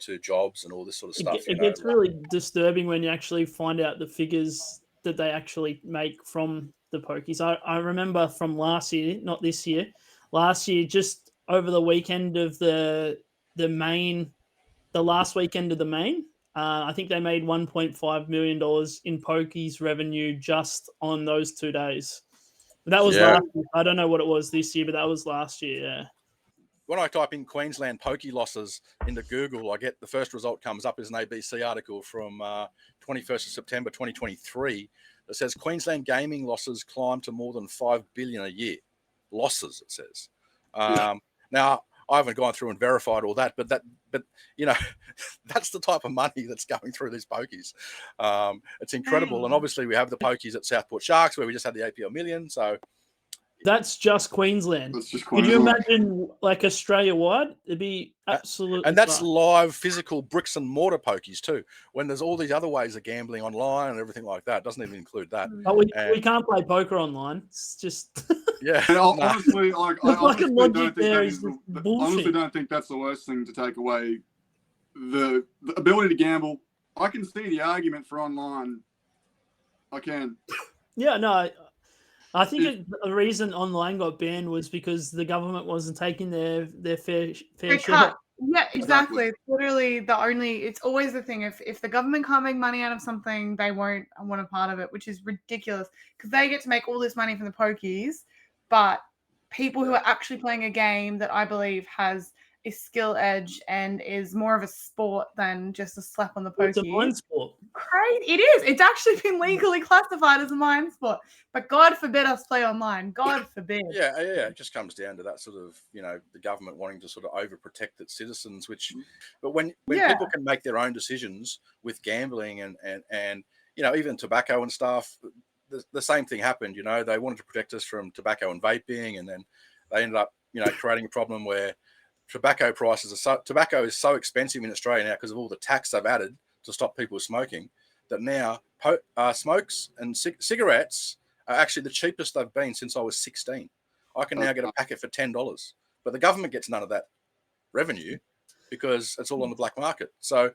to jobs and all this sort of stuff? It gets really disturbing when you actually find out the figures that they actually make from the pokies. I remember from last year, not this year, last year, just over the weekend of the last weekend of the main, I think they made $1.5 million in pokies revenue just on those 2 days. But that was last year. I don't know what it was this year, but that was last year. Yeah. When I type in Queensland pokey losses into Google, I get the first result comes up as an ABC article from 21st of September 2023 that says Queensland gaming losses climb to more than $5 billion a year. Losses, it says. Now, I haven't gone through and verified all that, but that's the type of money that's going through these pokies. It's incredible, and obviously we have the pokies at Southport Sharks where we just had the APL Million, so. That's just Queensland. Could you imagine like Australia-wide? It'd be absolutely. And that's live, physical bricks and mortar pokies too. When there's all these other ways of gambling online and everything like that, it doesn't even include that. But we can't play poker online. It's just. Yeah. Honestly, I honestly don't think that's the worst thing to take away. The ability to gamble. I can see the argument for online. I can. Yeah, no. I think the reason online got banned was because the government wasn't taking their fair share. Yeah, exactly. It's literally it's always the thing. If the government can't make money out of something, they won't want a part of it, which is ridiculous because they get to make all this money from the pokies, but people who are actually playing a game that I believe has a skill edge and is more of a sport than just a slap on the pokies. It's a mind sport. Great. It is. It's actually been legally classified as a mind sport. But God forbid us play online. God forbid. Yeah. It just comes down to that sort of, the government wanting to sort of overprotect its citizens, but when people can make their own decisions with gambling and even tobacco and stuff, the same thing happened. They wanted to protect us from tobacco and vaping, and then they ended up, creating a problem where tobacco prices tobacco is so expensive in Australia now because of all the tax they've added to stop people smoking, that now smokes and cigarettes are actually the cheapest they've been since I was 16. I can now get a packet for $10, but the government gets none of that revenue because it's all on the black market. So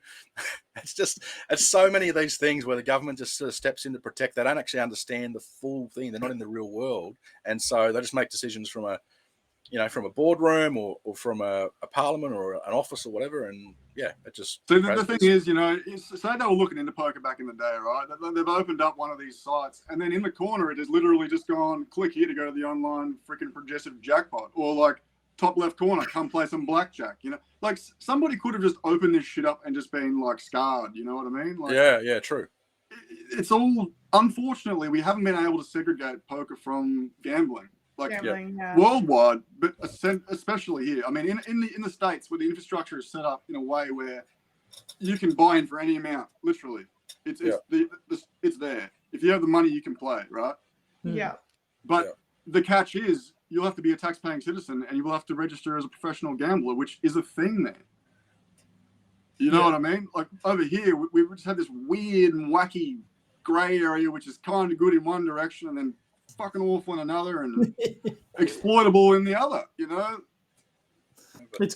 it's so many of these things where the government just sort of steps in to protect. They don't actually understand the full thing. They're not in the real world. And so they just make decisions from a boardroom or from a parliament or an office or whatever. And yeah, it just. So the thing is, say they were looking into poker back in the day, right? They've opened up one of these sites, and then in the corner, it has literally just gone, click here to go to the online freaking progressive jackpot, or like top left corner, come play some blackjack. Like somebody could have just opened this shit up and just been like scarred. You know what I mean? Like, yeah, true. It's all, unfortunately, we haven't been able to segregate poker from gambling. Like worldwide, but especially here. I mean, in the States, where the infrastructure is set up in a way where you can buy in for any amount, literally. It's there. If you have the money, you can play, right? Yeah. But the catch is, you'll have to be a tax-paying citizen, and you will have to register as a professional gambler, which is a thing there. You know what I mean? Like over here, we just had this weird and wacky grey area, which is kind of good in one direction, and then fucking awful in another, and exploitable in the other, It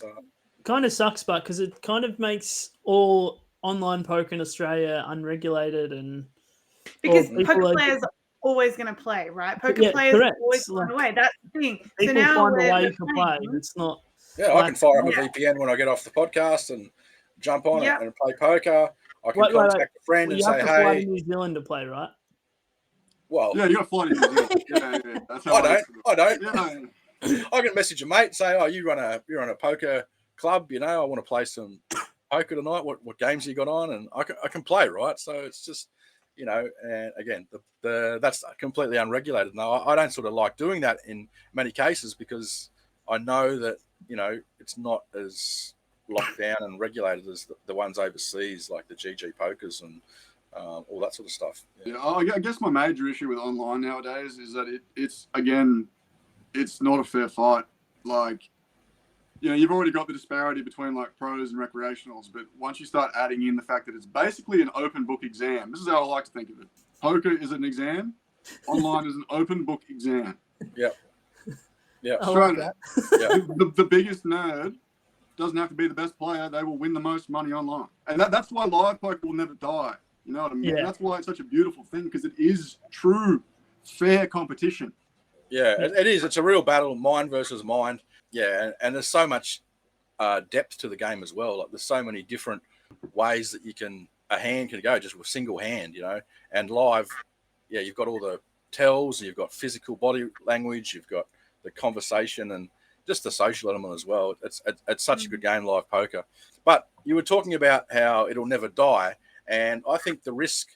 kind of sucks, but because it kind of makes all online poker in Australia unregulated, and because poker players are always going to play, right? Poker players are always going away. That's the thing. People so now find a way to play. It's not. Yeah, I can fire up a VPN when I get off the podcast and jump on it and play poker. I can contact a friend and say, "Hey, you have to fly to New Zealand to play, right?" Well, yeah, you got to fly to New Zealand. Yeah. That's how I don't. Yeah. I can message a mate and say, "Oh, you run a poker club. I want to play some poker tonight. What games you got on?" And I can play, right? So it's just, and again, that's completely unregulated. Now, I don't sort of like doing that in many cases because I know that it's not as locked down and regulated as the ones overseas, like the GG pokers and all that sort of stuff. I guess my major issue with online nowadays is that it's not a fair fight. Like, you've already got the disparity between like pros and recreationals, but once you start adding in the fact that it's basically an open book exam, this is how I like to think of it. Poker is an exam. Online is an open book exam. Yep. Yeah. The biggest nerd doesn't have to be the best player. They will win the most money online. And that's why live poker will never die. You know what I mean? Yeah. That's why it's such a beautiful thing, because it is true, fair competition. Yeah, it is. It's a real battle, mind versus mind. Yeah, and there's so much depth to the game as well. Like, there's so many different ways that a hand can go just with single hand, and live, you've got all the tells, you've got physical body language, you've got the conversation and just the social element as well. It's such a good game, live poker. But you were talking about how it'll never die. And I think the risk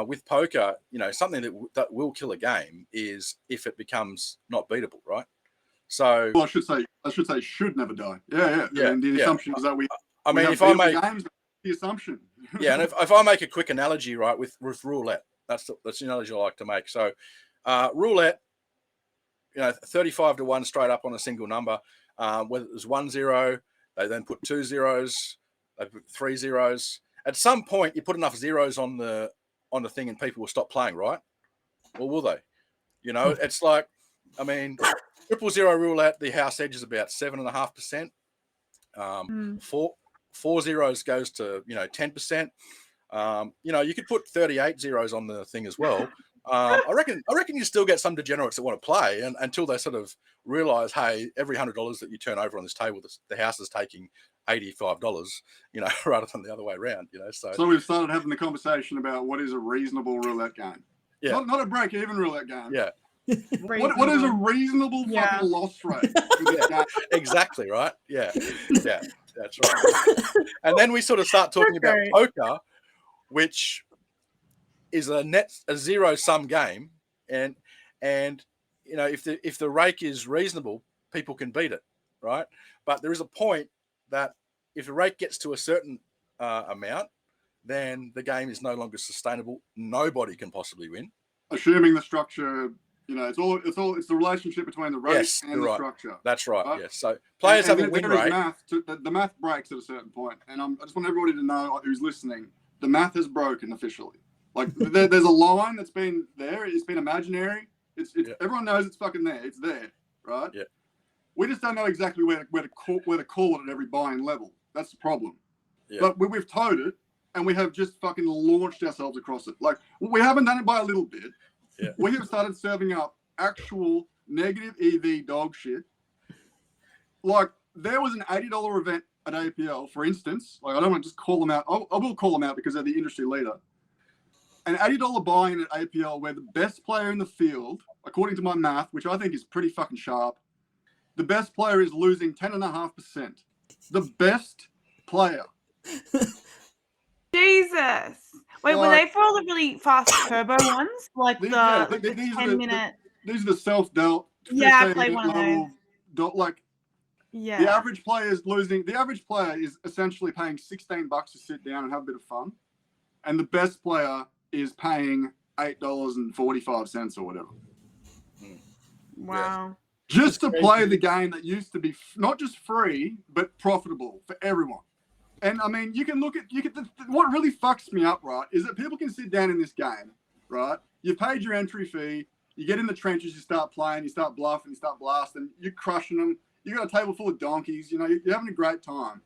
with poker, something that will kill a game is if it becomes not beatable, right? So, well, I should say should never die. Yeah. And the assumption is that if I make games, the assumption. Yeah, and if I make a quick analogy, right, with roulette, that's the analogy I like to make. So, roulette, 35 to 1 straight up on a single number. Whether it was 1-0, they then put 2 zeros, they put 3 zeros. At some point, you put enough zeros on the thing, and people will stop playing, right? Or will they? It's like, 000 roulette, the house edge is about 7.5%. 4 zeros goes to 10%. You could put 38 zeros on the thing as well. I reckon you still get some degenerates that want to play, and until they sort of realize, hey, every $100 that you turn over on this table, the house is taking $85, rather than the other way around, So we've started having the conversation about what is a reasonable roulette game. Yeah. Not a break-even roulette game. Yeah. What is a reasonable fucking loss rate? Exactly, right? Yeah. Yeah, that's right. And then we sort of start talking about poker, which is a zero-sum game, and if the rake is reasonable, people can beat it, right? But there is a point that if the rake gets to a certain amount, then the game is no longer sustainable. Nobody can possibly win. Assuming the structure You know, it's the relationship between the rate Yes, and you're the right. structure. That's right. Right? Yes. So players have a win there is rate. math. The math breaks at a certain point, and I just want everybody to know who's listening. The math has broken officially. Like there's a line that's been there. It's been imaginary. It's everyone knows it's fucking there. It's there, right? Yeah. We just don't know exactly where to call it at every buying level. That's the problem. Yeah. But we've towed it, and we have just fucking launched ourselves across it. Like we haven't done it by a little bit. Yeah. We have started serving up actual negative EV dog shit. Like there was an $80 event at APL, for instance. Like I don't want to just call them out. I will call them out because they're the industry leader. An $80 buy-in at APL where the best player in the field, according to my math, which I think is pretty fucking sharp, the best player is losing 10.5%. The best player. Jesus. Wait, were they for all the really fast turbo ones? Like these, the these 10-minute... These are the self-dealt. Yeah, I played one of those. Like, yeah. the average player is losing. The average player is essentially paying $16 to sit down and have a bit of fun. And the best player is paying $8.45 or whatever. Wow. Just to play the game that used to be not just free, but profitable for everyone. And I mean, you can what really fucks me up, right, is that people can sit down in this game, right? You've paid your entry fee, you get in the trenches, you start playing, you start bluffing, you start blasting, you're crushing them. You got a table full of donkeys, you know, you're having a great time.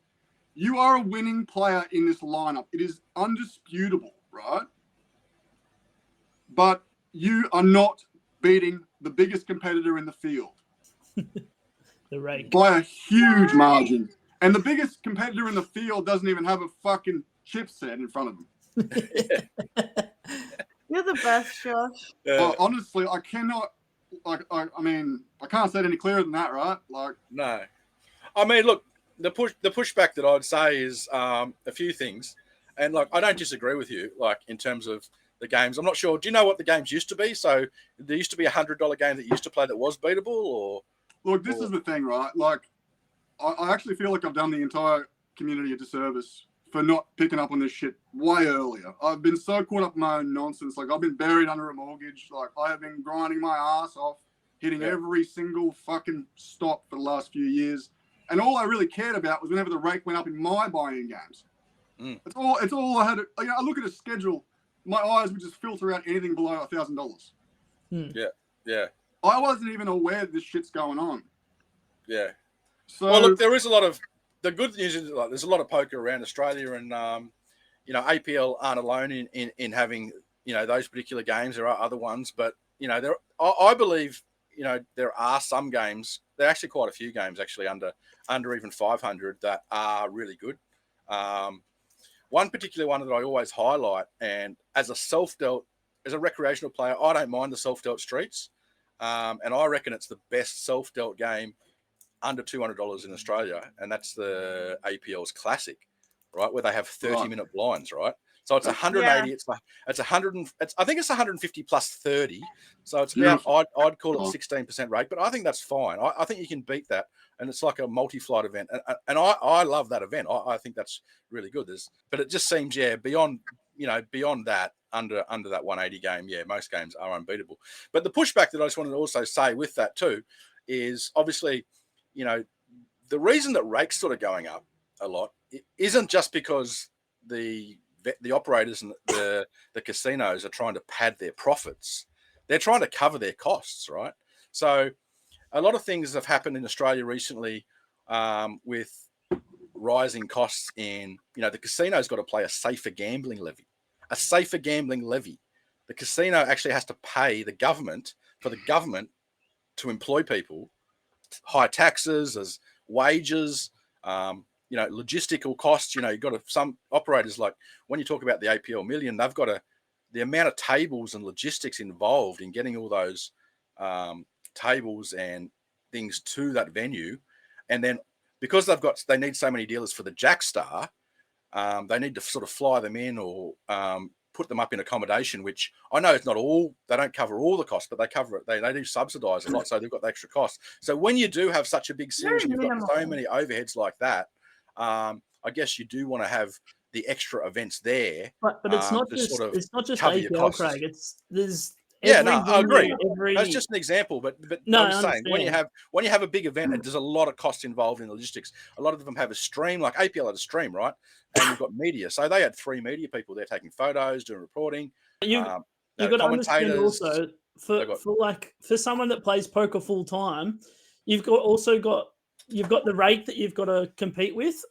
You are a winning player in this lineup. It is undisputable, right? But you are not beating the biggest competitor in the field. The rake. By a huge margin. And the biggest competitor in the field doesn't even have a fucking chipset in front of them. You're the best, Josh. Honestly, I cannot, I mean, I can't say it any clearer than that, right? Like, no. I mean, look, the pushback that I'd say is a few things. And, like, I don't disagree with you, like, in terms of the games. I'm not sure. Do you know what the games used to be? So there used to be a $100 game that you used to play that was beatable, or? Look, this is the thing, right? Like, I actually feel like I've done the entire community a disservice for not picking up on this shit way earlier. I've been so caught up in my own nonsense. Like, I've been buried under a mortgage. Like, I have been grinding my ass off, hitting every single fucking stop for the last few years. And all I really cared about was whenever the rake went up in my buying games. It's all I had. You know, I look at a schedule, my eyes would just filter out anything below $1,000. Yeah. I wasn't even aware that this shit's going on. Yeah. So, well, look, there is a lot of the good news is like, there's a lot of poker around Australia, and you know, APL aren't alone in having, you know, those particular games. There are other ones, but you know, I believe, you know, there are some games. There are actually quite a few games actually under even 500 that are really good. One particular one that I always highlight, and as a self-dealt, as a recreational player, I don't mind the self-dealt streets, and I reckon it's the best self-dealt game under $200 in Australia, and that's the APL's Classic, right, where they have 30-minute blinds, right? So it's 180. It's 100. I think it's 150 plus 30. So it's about I'd call it 16% rate, but I think that's fine. I think you can beat that, and it's like a multi-flight event, and I love that event. I think that's really good. But it just seems beyond that under that 180 game, most games are unbeatable. But the pushback that I just wanted to also say with that too is obviously, you know, the reason that rake's sort of going up a lot isn't just because the operators and the casinos are trying to pad their profits. They're trying to cover their costs, right? So a lot of things have happened in Australia recently with rising costs in, you know, the casino's got to play a safer gambling levy. The casino actually has to pay the government for the government to employ people, high taxes as wages, you know, logistical costs. You know, you've got some operators, like when you talk about the APL Million, they've got the amount of tables and logistics involved in getting all those tables and things to that venue. And then because they need so many dealers for the Jackstar, they need to sort of fly them in or put them up in accommodation, which I know it's not all, they don't cover all the costs, but they cover it. They do subsidize a lot, so they've got the extra costs. So when you do have such a big series and you've got so many overheads like that, I guess you do want to have the extra events there. But it's not just APL, Craig. There's Yeah, every no, I agree. venue, That's just an example, but No, I'm just I saying when you understand. have a big event and there's a lot of costs involved in the logistics. A lot of them have a stream, like APL had a stream, right? And you've got media, so they had 3 media people there taking photos, doing reporting. You've They got had to understand commentators. also They got for someone that plays poker full time, you've got the rate that you've got to compete with.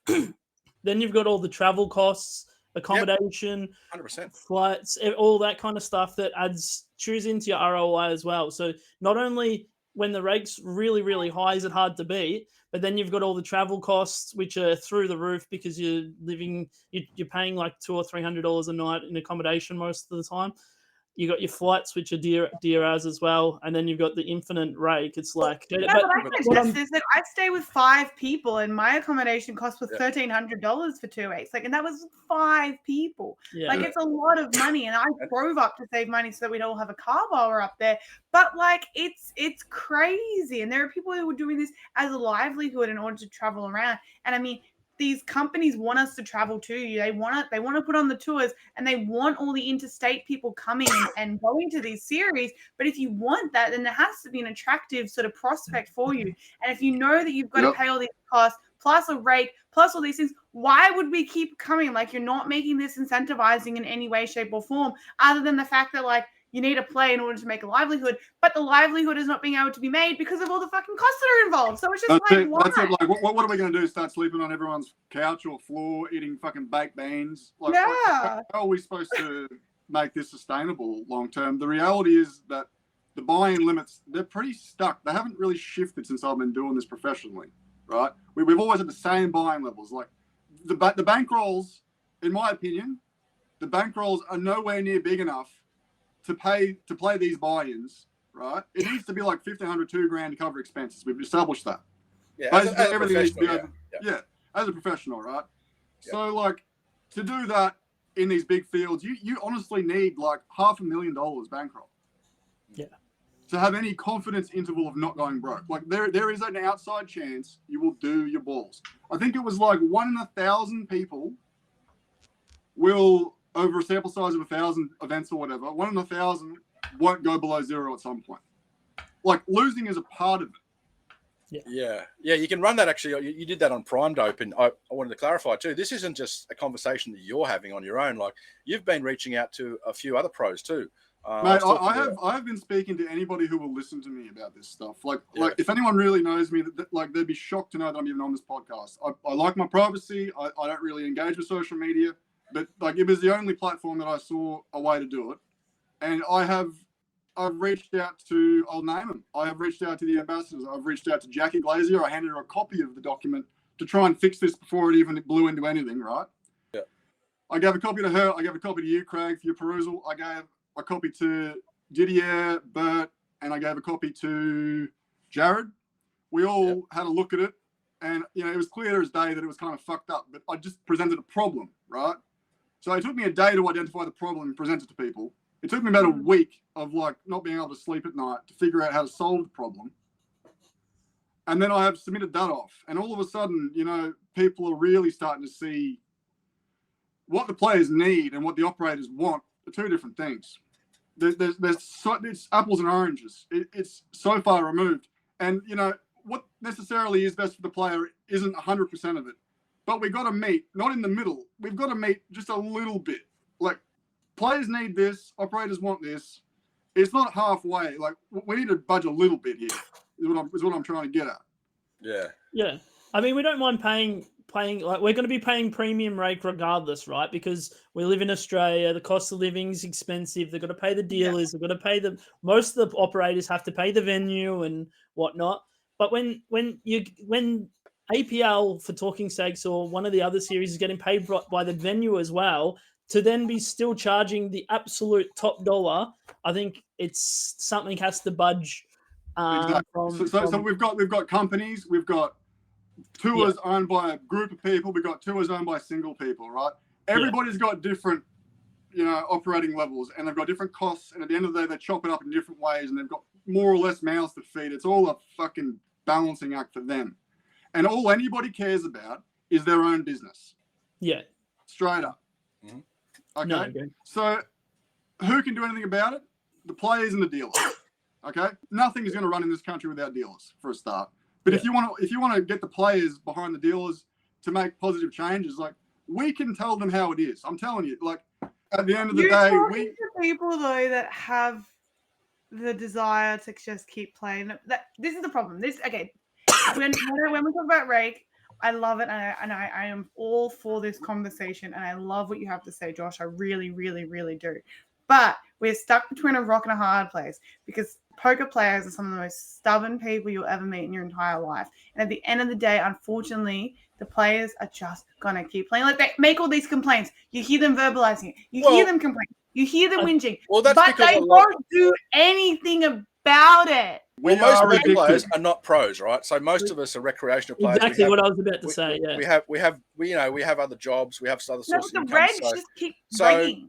Then you've got all the travel costs, accommodation, 100%. flights, all that kind of stuff that chews into your ROI as well. So not only when the rate's really, really high is it hard to beat, but then you've got all the travel costs, which are through the roof because you're paying like $200 or $300 a night in accommodation most of the time. You got your flights, which are dear as well, and then you've got the infinite rake. It's like, no, but I can attest this. That I stay with 5 people, and my accommodation cost was $1,300 for 2 weeks. Like, and that was 5 people. Yeah. Like, it's a lot of money, and I drove up to save money so that we'd all have a car while we're up there. But like, it's crazy, and there are people who are doing this as a livelihood in order to travel around. And I mean, these companies want us to travel too. They want to put on the tours, and they want all the interstate people coming and going to these series. But if you want that, then there has to be an attractive sort of prospect for you. And if you know that you've got to pay all these costs, plus a rate, plus all these things, why would we keep coming? Like, you're not making this incentivizing in any way, shape, or form, other than the fact that, like, you need to play in order to make a livelihood, but the livelihood is not being able to be made because of all the fucking costs that are involved. So it's just why? That's it. Like, what are we going to do? Start sleeping on everyone's couch or floor, eating fucking baked beans? Like, how are we supposed to make this sustainable long term? The reality is that the buy-in limits, they're pretty stuck. They haven't really shifted since I've been doing this professionally, right? We've always had the same buy-in levels. Like, the bankrolls, in my opinion, the bankrolls are nowhere near big enough to play these buy-ins, right? It needs to be like $1,500, $2,000 to cover expenses. We've established that. Yeah, as a professional, as a professional, right? Yeah. So, like, to do that in these big fields, you honestly need like $500,000 bankroll. Yeah. To have any confidence interval of not going broke. Like, there is an outside chance you will do your balls. I think it was like 1 in 1,000 people will, over a sample size of 1,000 events or whatever, 1 in 1,000 won't go below 0 at some point. Like, losing is a part of it. Yeah. You can run that. Actually, you did that on Prime Dope, and I wanted to clarify too. This isn't just a conversation that you're having on your own. Like, you've been reaching out to a few other pros too. Mate, I have been speaking to anybody who will listen to me about this stuff. Like if anyone really knows me, like, they'd be shocked to know that I'm even on this podcast. I like my privacy. I don't really engage with social media. But like, it was the only platform that I saw a way to do it, and I've reached out to, I'll name them. I have reached out to the ambassadors. I've reached out to Jackie Glazier. I handed her a copy of the document to try and fix this before it even blew into anything. Right? Yeah. I gave a copy to her. I gave a copy to you, Craig, for your perusal. I gave a copy to Didier, Bert, and I gave a copy to Jared. We all had a look at it, and it was clear as day that it was kind of fucked up. But I just presented a problem, right? So it took me a day to identify the problem and present it to people. It took me about a week of like not being able to sleep at night to figure out how to solve the problem. And then I have submitted that off. And all of a sudden, people are really starting to see what the players need and what the operators want are 2 different things. It's apples and oranges. It's so far removed. And, what necessarily is best for the player isn't 100% of it. But we got to meet, not in the middle. We've got to meet just a little bit. Like, players need this, operators want this. It's not halfway. Like, we need to budge a little bit here. Is what I'm trying to get at. Yeah. Yeah. I mean, we don't mind paying. Like, we're going to be paying premium rate regardless, right? Because we live in Australia. The cost of living is expensive. They've got to pay the dealers. They've got to pay most of the operators have to pay the venue and whatnot. But when APL, for talking sakes, or one of the other series is getting paid by the venue as well, to then be still charging the absolute top dollar, I think it's something has to budge. Exactly. So we've got companies, we've got tours owned by a group of people, we've got tours owned by single people, right? Everybody's got different, operating levels, and they've got different costs, and at the end of the day, they chop it up in different ways, and they've got more or less mouths to feed. It's all a fucking balancing act for them. And all anybody cares about is their own business. Yeah. Straight up. Mm-hmm. Okay. No, okay. So who can do anything about it? the players and the dealers. Okay, nothing is going to run in this country without dealers for a start. But if you want to get the players behind the dealers to make positive changes, like we can tell them how it is. I'm telling you, like at the end of the day, talking to people though that have the desire to just keep playing. This is the problem. When we talk about rake, I love it, and I am all for this conversation, and I love what you have to say, Josh. I really, really, really do. But we're stuck between a rock and a hard place because poker players are some of the most stubborn people you'll ever meet in your entire life. And at the end of the day, unfortunately, the players are just going to keep playing. Like, they make all these complaints. You hear them verbalizing it. You hear them complain. You hear them whinging. Well, that's but because they won't do anything about it. Well, most rec players are not pros, right? So most of us are recreational players. Exactly what I was about to say. Yeah, we have other jobs. We have other sources of income. Just keep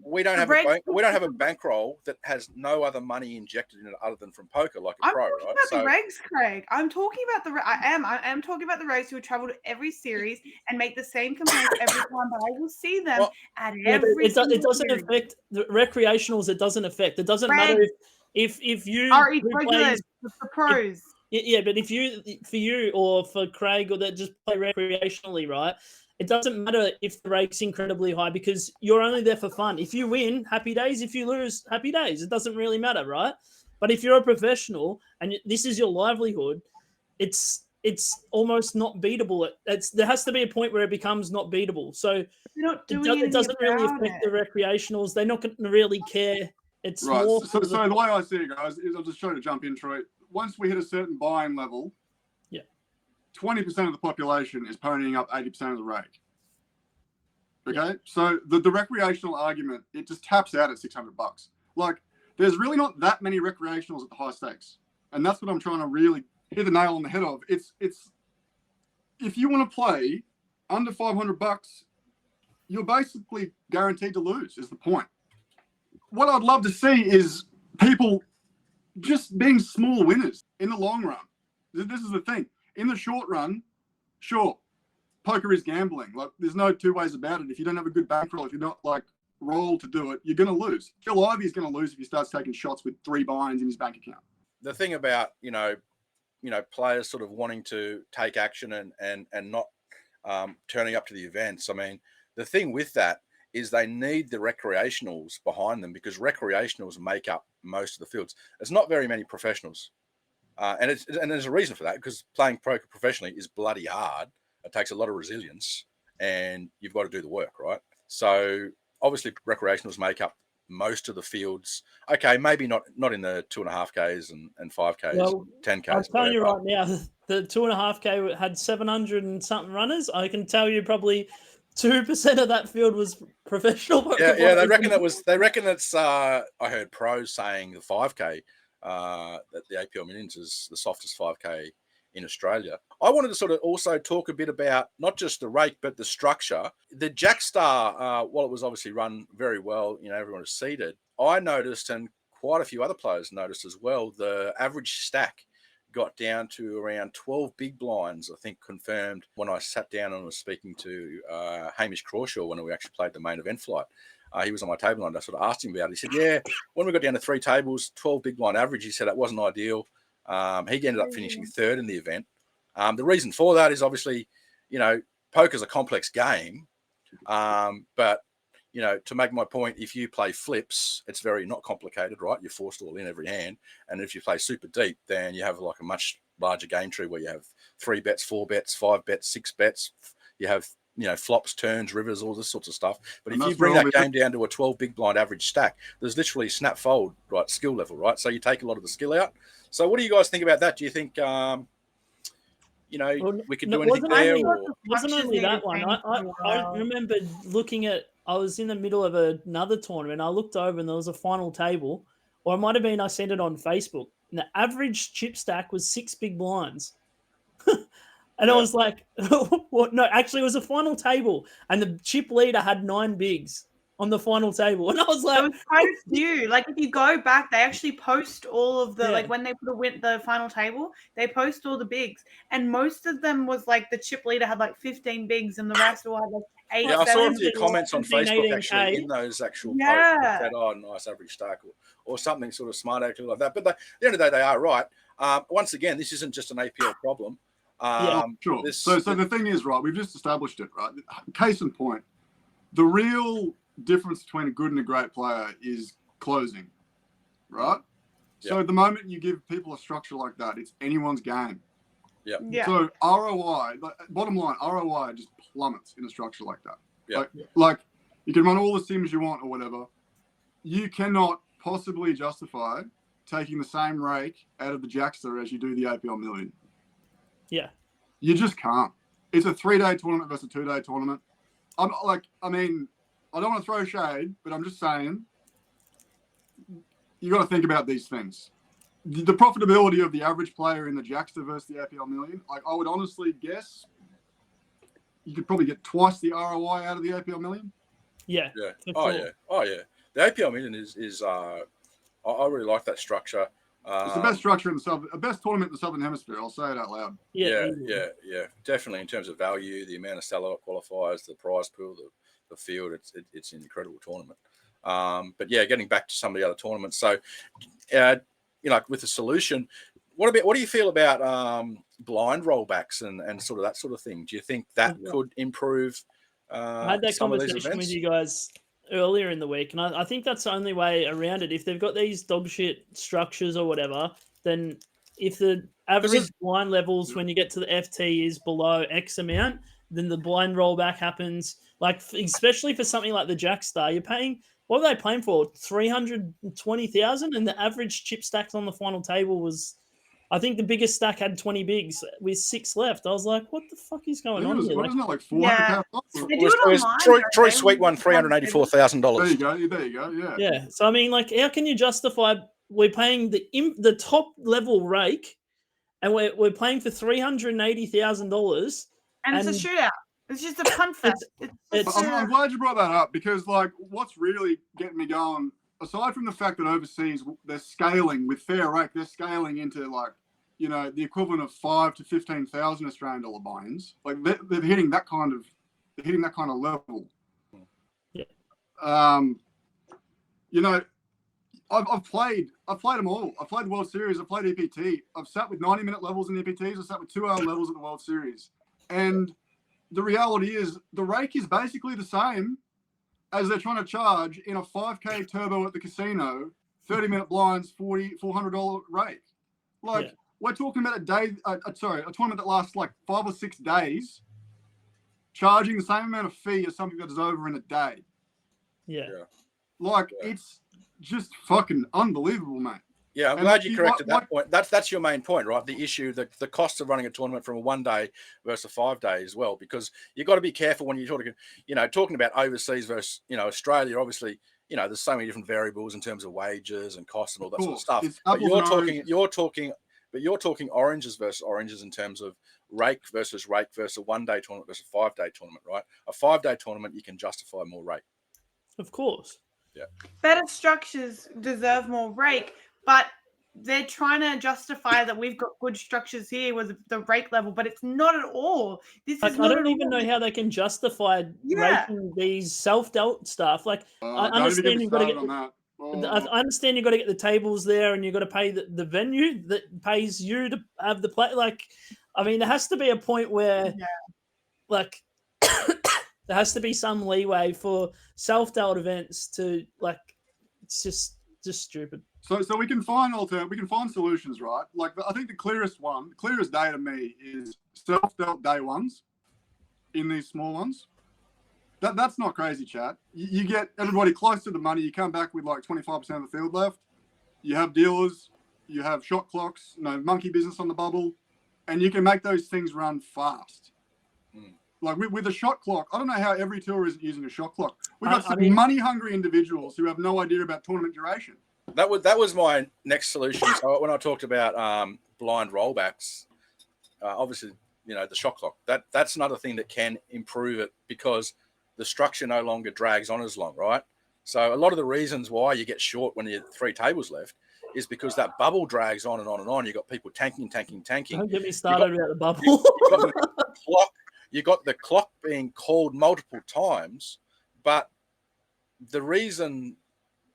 we don't have a bankroll that has no other money injected in it other than from poker, like a pro, right? I'm talking about the regs, Craig. I'm talking about I am talking about the regs who travel to every series and make the same complaints every time, but I will see them at every. It doesn't affect the recreationals. It doesn't affect. It doesn't matter if you are regulars, the pros. Yeah, but for you or for Craig or that just play recreationally, right? It doesn't matter if the rake's incredibly high because you're only there for fun. If you win, happy days. If you lose, happy days. It doesn't really matter, right? But if you're a professional and this is your livelihood, it's almost not beatable. There has to be a point where it becomes not beatable. So it doesn't really affect the recreationals. They're not going to really care. It's right. More so the way I see it, guys, is I'll just try to jump in, Troy. Once we hit a certain buy-in level, 20% of the population is ponying up 80% of the rake. Okay, so the recreational argument, it just taps out at $600. Like, there's really not that many recreationals at the high stakes, and that's what I'm trying to really hit the nail on the head of. It's if you want to play under $500, you're basically guaranteed to lose. Is the point? What I'd love to see is people just being small winners in the long run. This is the thing. In the short run, sure, poker is gambling. Like, there's no two ways about it. If you don't have a good bankroll, if you're not like roll to do it, you're going to lose. Phil Ivey's going to lose if he starts taking shots with 3 buy-ins in his bank account. The thing about players sort of wanting to take action and not turning up to the events. I mean, the thing with that is they need the recreationals behind them because recreationals make up most of the fields. There's not very many professionals. And there's a reason for that because playing poker professionally is bloody hard. It takes a lot of resilience and you've got to do the work, right? So obviously recreationals make up most of the fields. Okay, maybe not in the 2.5Ks and 5Ks, 10Ks. I'll tell you right now, the 2.5K had 700 and something runners. I can tell you probably 2% of that field was professional. Yeah, they reckon it's I heard pros saying the 5K that the APL Millions is the softest 5K in Australia. I wanted to sort of also talk a bit about not just the rake, but the structure. The Jackstar, while it was obviously run very well, everyone is seated. I noticed, and quite a few other players noticed as well, the average stack got down to around 12 big blinds, I think, confirmed when I sat down and was speaking to Hamish Crawshaw when we actually played the main event flight. He was on my table and I sort of asked him about it. He said, yeah, when we got down to 3 tables, 12 big blind average, he said that wasn't ideal. He ended up finishing 3rd in the event. The reason for that is obviously, poker's a complex game. But, to make my point, if you play flips, it's very not complicated, right? You're forced all in every hand. And if you play super deep, then you have like a much larger game tree where you have 3 bets, 4 bets, 5 bets, 6 bets. You have, flops, turns, rivers, all this sorts of stuff. But if you bring that game down to a 12 big blind average stack, there's literally snap fold, right? Skill level, right? So you take a lot of the skill out. So what do you guys think about that? Do you think, we could do anything there? It wasn't only that one. I remember I was in the middle of another tournament. I looked over and there was a final table, or it might have been I sent it on Facebook. And the average chip stack was 6 big blinds. And I was like, what? No, actually it was a final table and the chip leader had 9 bigs. on the final table, and I was There like, was quite a few. Like if you go back, they actually post all of the Yeah. like when they put the final table, they post all the bigs, and most of them was like the chip leader had like 15 bigs, and the rest all had like 8. Yeah, I saw a 7 few bigs. comments on 17, Facebook 18K. actually in those actual posts Yeah. that said, "Oh, nice average stack," or something sort of smart actually like that. But at the end of the day, they are right. Once again, this isn't just an APL problem. Sure. This, So the thing is, right, we've just established it, right? Case in point, the real difference between a good and a great player is closing, right? Yeah. So the moment you give people a structure like that, it's anyone's game. Yeah. Yeah. So ROI, bottom line, ROI just plummets in a structure like that. Yeah. Like you can run all the sims you want or whatever. You cannot possibly justify taking the same rake out of the Jackstar as you do the APL Million. Yeah. You just can't. It's a 3-day tournament versus a 2-day tournament. I don't want to throw shade, but I'm just saying, you got to think about these things. The profitability of the average player in the Jackstar versus the APL Million, like I would honestly guess, you could probably get twice the ROI out of the APL Million. Yeah. Yeah. for Oh sure. yeah. The APL Million is I really like that structure. It's the best structure in the best tournament in the Southern Hemisphere. I'll say it out loud. Yeah. Definitely in terms of value, the amount of sellout qualifiers, the prize pool, the field, it's an incredible tournament. But yeah, getting back to some of the other tournaments. So, with the solution, what do you feel about blind rollbacks and sort of that sort of thing? Do you think that could improve? I had that some of these conversation with events? you guys earlier in the week, and I think that's the only way around it. If they've got these dog shit structures or whatever, then if the average blind levels when you get to the FT is below X amount, then the blind rollback happens. Like especially for something like the Jackstar, you're paying. What were they playing for? 320,000, and the average chip stacks on the final table was. I think the biggest stack had 20 bigs with 6 left. I was like, what the fuck is going on here? Wasn't it like 400? They do it online. Troy Sweet won $384,000. There you go. Yeah. Yeah. So I mean, like, how can you justify we're paying the top level rake, and we're paying for $380,000, And it's a shootout. It's just a punt fest. I'm glad you brought that up because, like, what's really getting me going, aside from the fact that overseas they're scaling with fair rake, they're scaling into like, the equivalent of 5,000 to 15,000 Australian dollar buy-ins. Like they're hitting that kind of level. Yeah. I've played them all. I've played the World Series. I've played EPT. I've sat with 90-minute levels in EPTs. I've sat with 2-hour levels at the World Series. And the reality is the rake is basically the same as they're trying to charge in a 5K turbo at the casino, 30-minute blinds, $400 rake. Like, we're talking about a tournament that lasts like 5 or 6 days, charging the same amount of fee as something that is over in a day. Yeah. It's just fucking unbelievable, mate. Yeah, I'm glad you corrected that point. That's your main point, right? The issue, the cost of running a tournament from a 1 day versus a 5 day as well, because you've got to be careful when you're talking about overseas versus, Australia. Obviously, there's so many different variables in terms of wages and costs and all that sort of stuff. But you're talking oranges versus oranges in terms of rake versus a 1 day tournament versus a 5 day tournament, right? A 5 day tournament, you can justify more rake. Of course. Yeah. Better structures deserve more rake, but they're trying to justify that we've got good structures here with the rake level, but it's not at all. I don't even know how they can justify raking these self-dealt stuff. Like, I understand you've got to get. I understand you've got to get the tables there, and you've got to pay the venue that pays you to have the play. Like, I mean, there has to be a point where, like, there has to be some leeway for self-dealt events to, like, it's just stupid. So we can find solutions, right? Like, I think the clearest day to me is self-dealt day ones in these small ones. That's not crazy, chat. You get everybody close to the money. You come back with like 25% of the field left. You have dealers. You have shot clocks. Monkey business on the bubble, and you can make those things run fast. Like with a shot clock, I don't know how every tour isn't using a shot clock. We've got some money-hungry individuals who have no idea about tournament duration. That was my next solution. So when I talked about blind rollbacks, obviously, the shot clock. That's another thing that can improve it, because the structure no longer drags on as long, right? So a lot of the reasons why you get short when you have 3 tables left is because that bubble drags on and on and on. You've got people tanking. Don't get me started about the bubble. You got the clock being called multiple times, but the reason,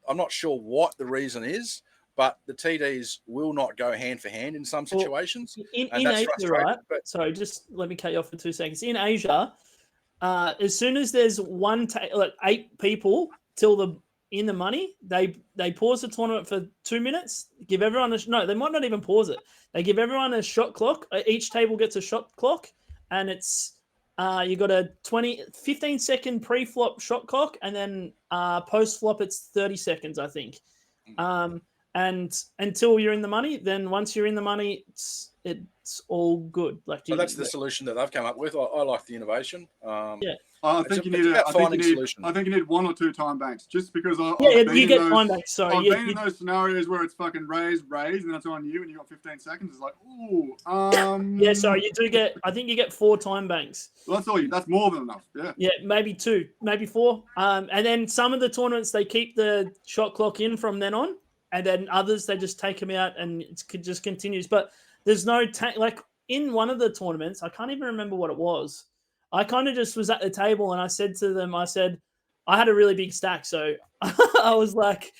I'm not sure what the reason is, but the TDs will not go hand for hand in some situations. In Asia, right? But sorry, just let me cut you off for 2 seconds. In Asia, as soon as there's 8 people till in the money, they pause the tournament for 2 minutes, give everyone no, they might not even pause it. They give everyone a shot clock. Each table gets a shot clock, and it's you got a 15-second pre-flop shot clock, and then post-flop it's 30 seconds, I think. And until you're in the money, then once you're in the money, it's all good. Like, so that's the solution that they've come up with. I like the innovation. Yeah. I think you need 1 or 2 time banks, just because you get time banks. Sorry, I've been in those scenarios where it's fucking raise, and that's on you, and you got 15 seconds. It's like, ooh, yeah. Sorry, you do get. I think you get 4 time banks. Well, that's all. That's more than enough. Yeah. Yeah, maybe 2, maybe 4. And then some of the tournaments they keep the shot clock in from then on, and then others they just take them out, and it just continues. But there's no like in one of the tournaments, I can't even remember what it was. I kind of just was at the table and I said to them, I had a really big stack. So I was like,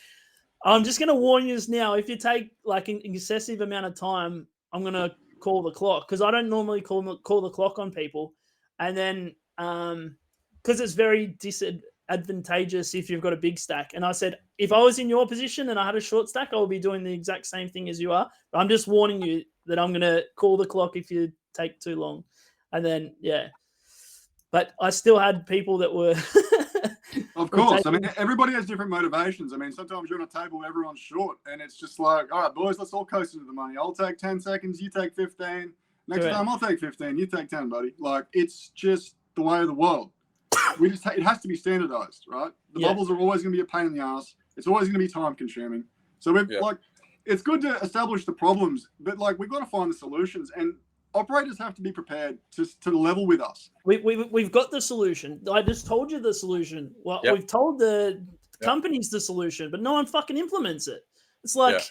I'm just going to warn you now, if you take like an excessive amount of time, I'm going to call the clock, because I don't normally call the clock on people. And then because it's very disadvantageous if you've got a big stack. And I said, if I was in your position and I had a short stack, I would be doing the exact same thing as you are. But I'm just warning you that I'm going to call the clock if you take too long. And then, yeah. But I still had people that were... Of course. I mean, everybody has different motivations. I mean, sometimes you're on a table where everyone's short, and it's just like, all right, boys, let's all coast into the money. I'll take 10 seconds, you take 15. Next time I'll take 15, you take 10, buddy. Like, it's just the way of the world. It has to be standardized, right? The bubbles are always going to be a pain in the ass. It's always going to be time consuming. So like, it's good to establish the problems, but like, we've got to find the solutions, and operators have to be prepared to level with us. We've got the solution. I just told you the solution. Well, we've told the companies the solution, but no one fucking implements it. It's like,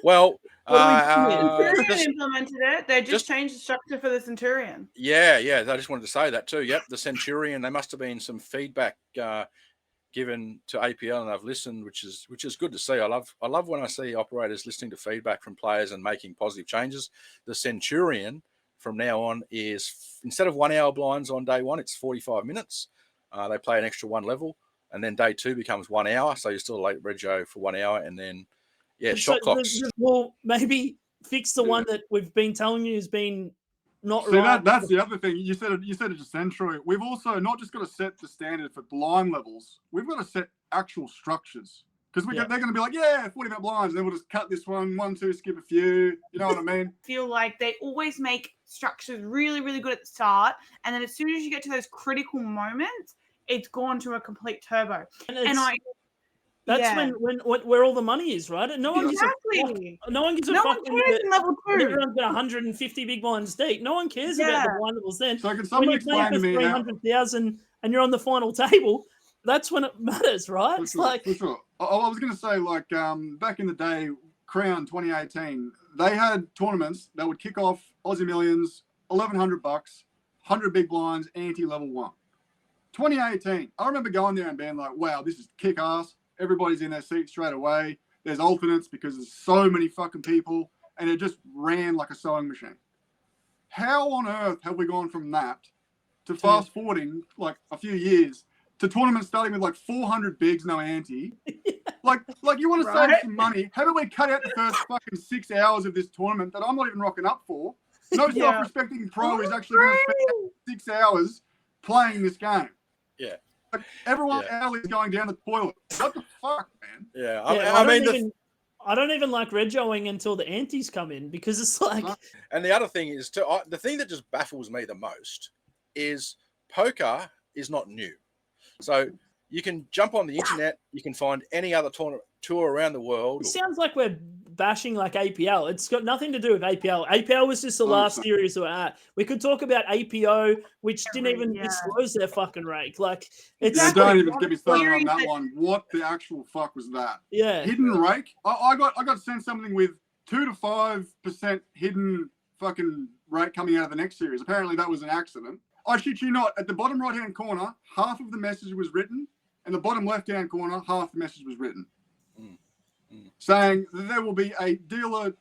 well, Centurion implemented it. They just changed the structure for the Centurion. Yeah. I just wanted to say that too. Yep, the Centurion. There must have been some feedback given to APL, and I've listened, which is good to see. I love when I see operators listening to feedback from players and making positive changes. The Centurion from now on is, instead of 1 hour blinds on day 1, it's 45 minutes. They play an extra 1 level, and then day 2 becomes 1 hour. So you're still late rego for 1 hour, and then shot clocks. Well, maybe fix the one that we've been telling you has been not See, right. That's the other thing. You said it just then, Troy. We've also not just got to set the standard for blind levels. We've got to set actual structures. Because they're going to be like, 40-minute blinds, and then we'll just cut this 1, 2, skip a few. You know what I mean? Feel like they always make structures really, really good at the start, and then as soon as you get to those critical moments, it's gone to a complete turbo. That's when where all the money is, right? And no one gives a fuck. Cares in level 2. Everyone's got 150 big blinds deep. No one cares about the blind levels then. So can someone explain to me 300,000 and you're on the final table, that's when it matters, right? For sure. I was going to say, like, back in the day, Crown 2018, they had tournaments that would kick off Aussie Millions, $1,100, 100 big blinds, ante-level 1. 2018, I remember going there and being like, wow, this is kick-ass. Everybody's in their seats straight away. There's alternates because there's so many fucking people, and it just ran like a sewing machine. How on earth have we gone from that to fast forwarding like a few years to tournaments starting with like 400 bigs, no ante? like you want to save some money? How about we cut out the first fucking 6 hours of this tournament that I'm not even rocking up for? No self-respecting pro is actually going to spend 6 hours playing this game. Yeah. Like, everyone is going down the toilet. What the fuck, man? Yeah, I don't even like regoing until the antes come in, because it's like. And the other thing is, the thing that just baffles me the most is poker is not new. So you can jump on the internet, you can find any other tour around the world. It sounds like we're bashing like APL. It's got nothing to do with APL. APL was just the last series we're at. We could talk about APO, which didn't even disclose their fucking rake. Like, it's don't even get me started on that one. What the actual fuck was that? Yeah, hidden rake. I got sent something with 2 to 5% hidden fucking rake coming out of the next series. Apparently that was an accident. I shit you not. At the bottom right hand corner, half of the message was written, and the bottom left hand corner, half the message was written, saying that there will be a dealer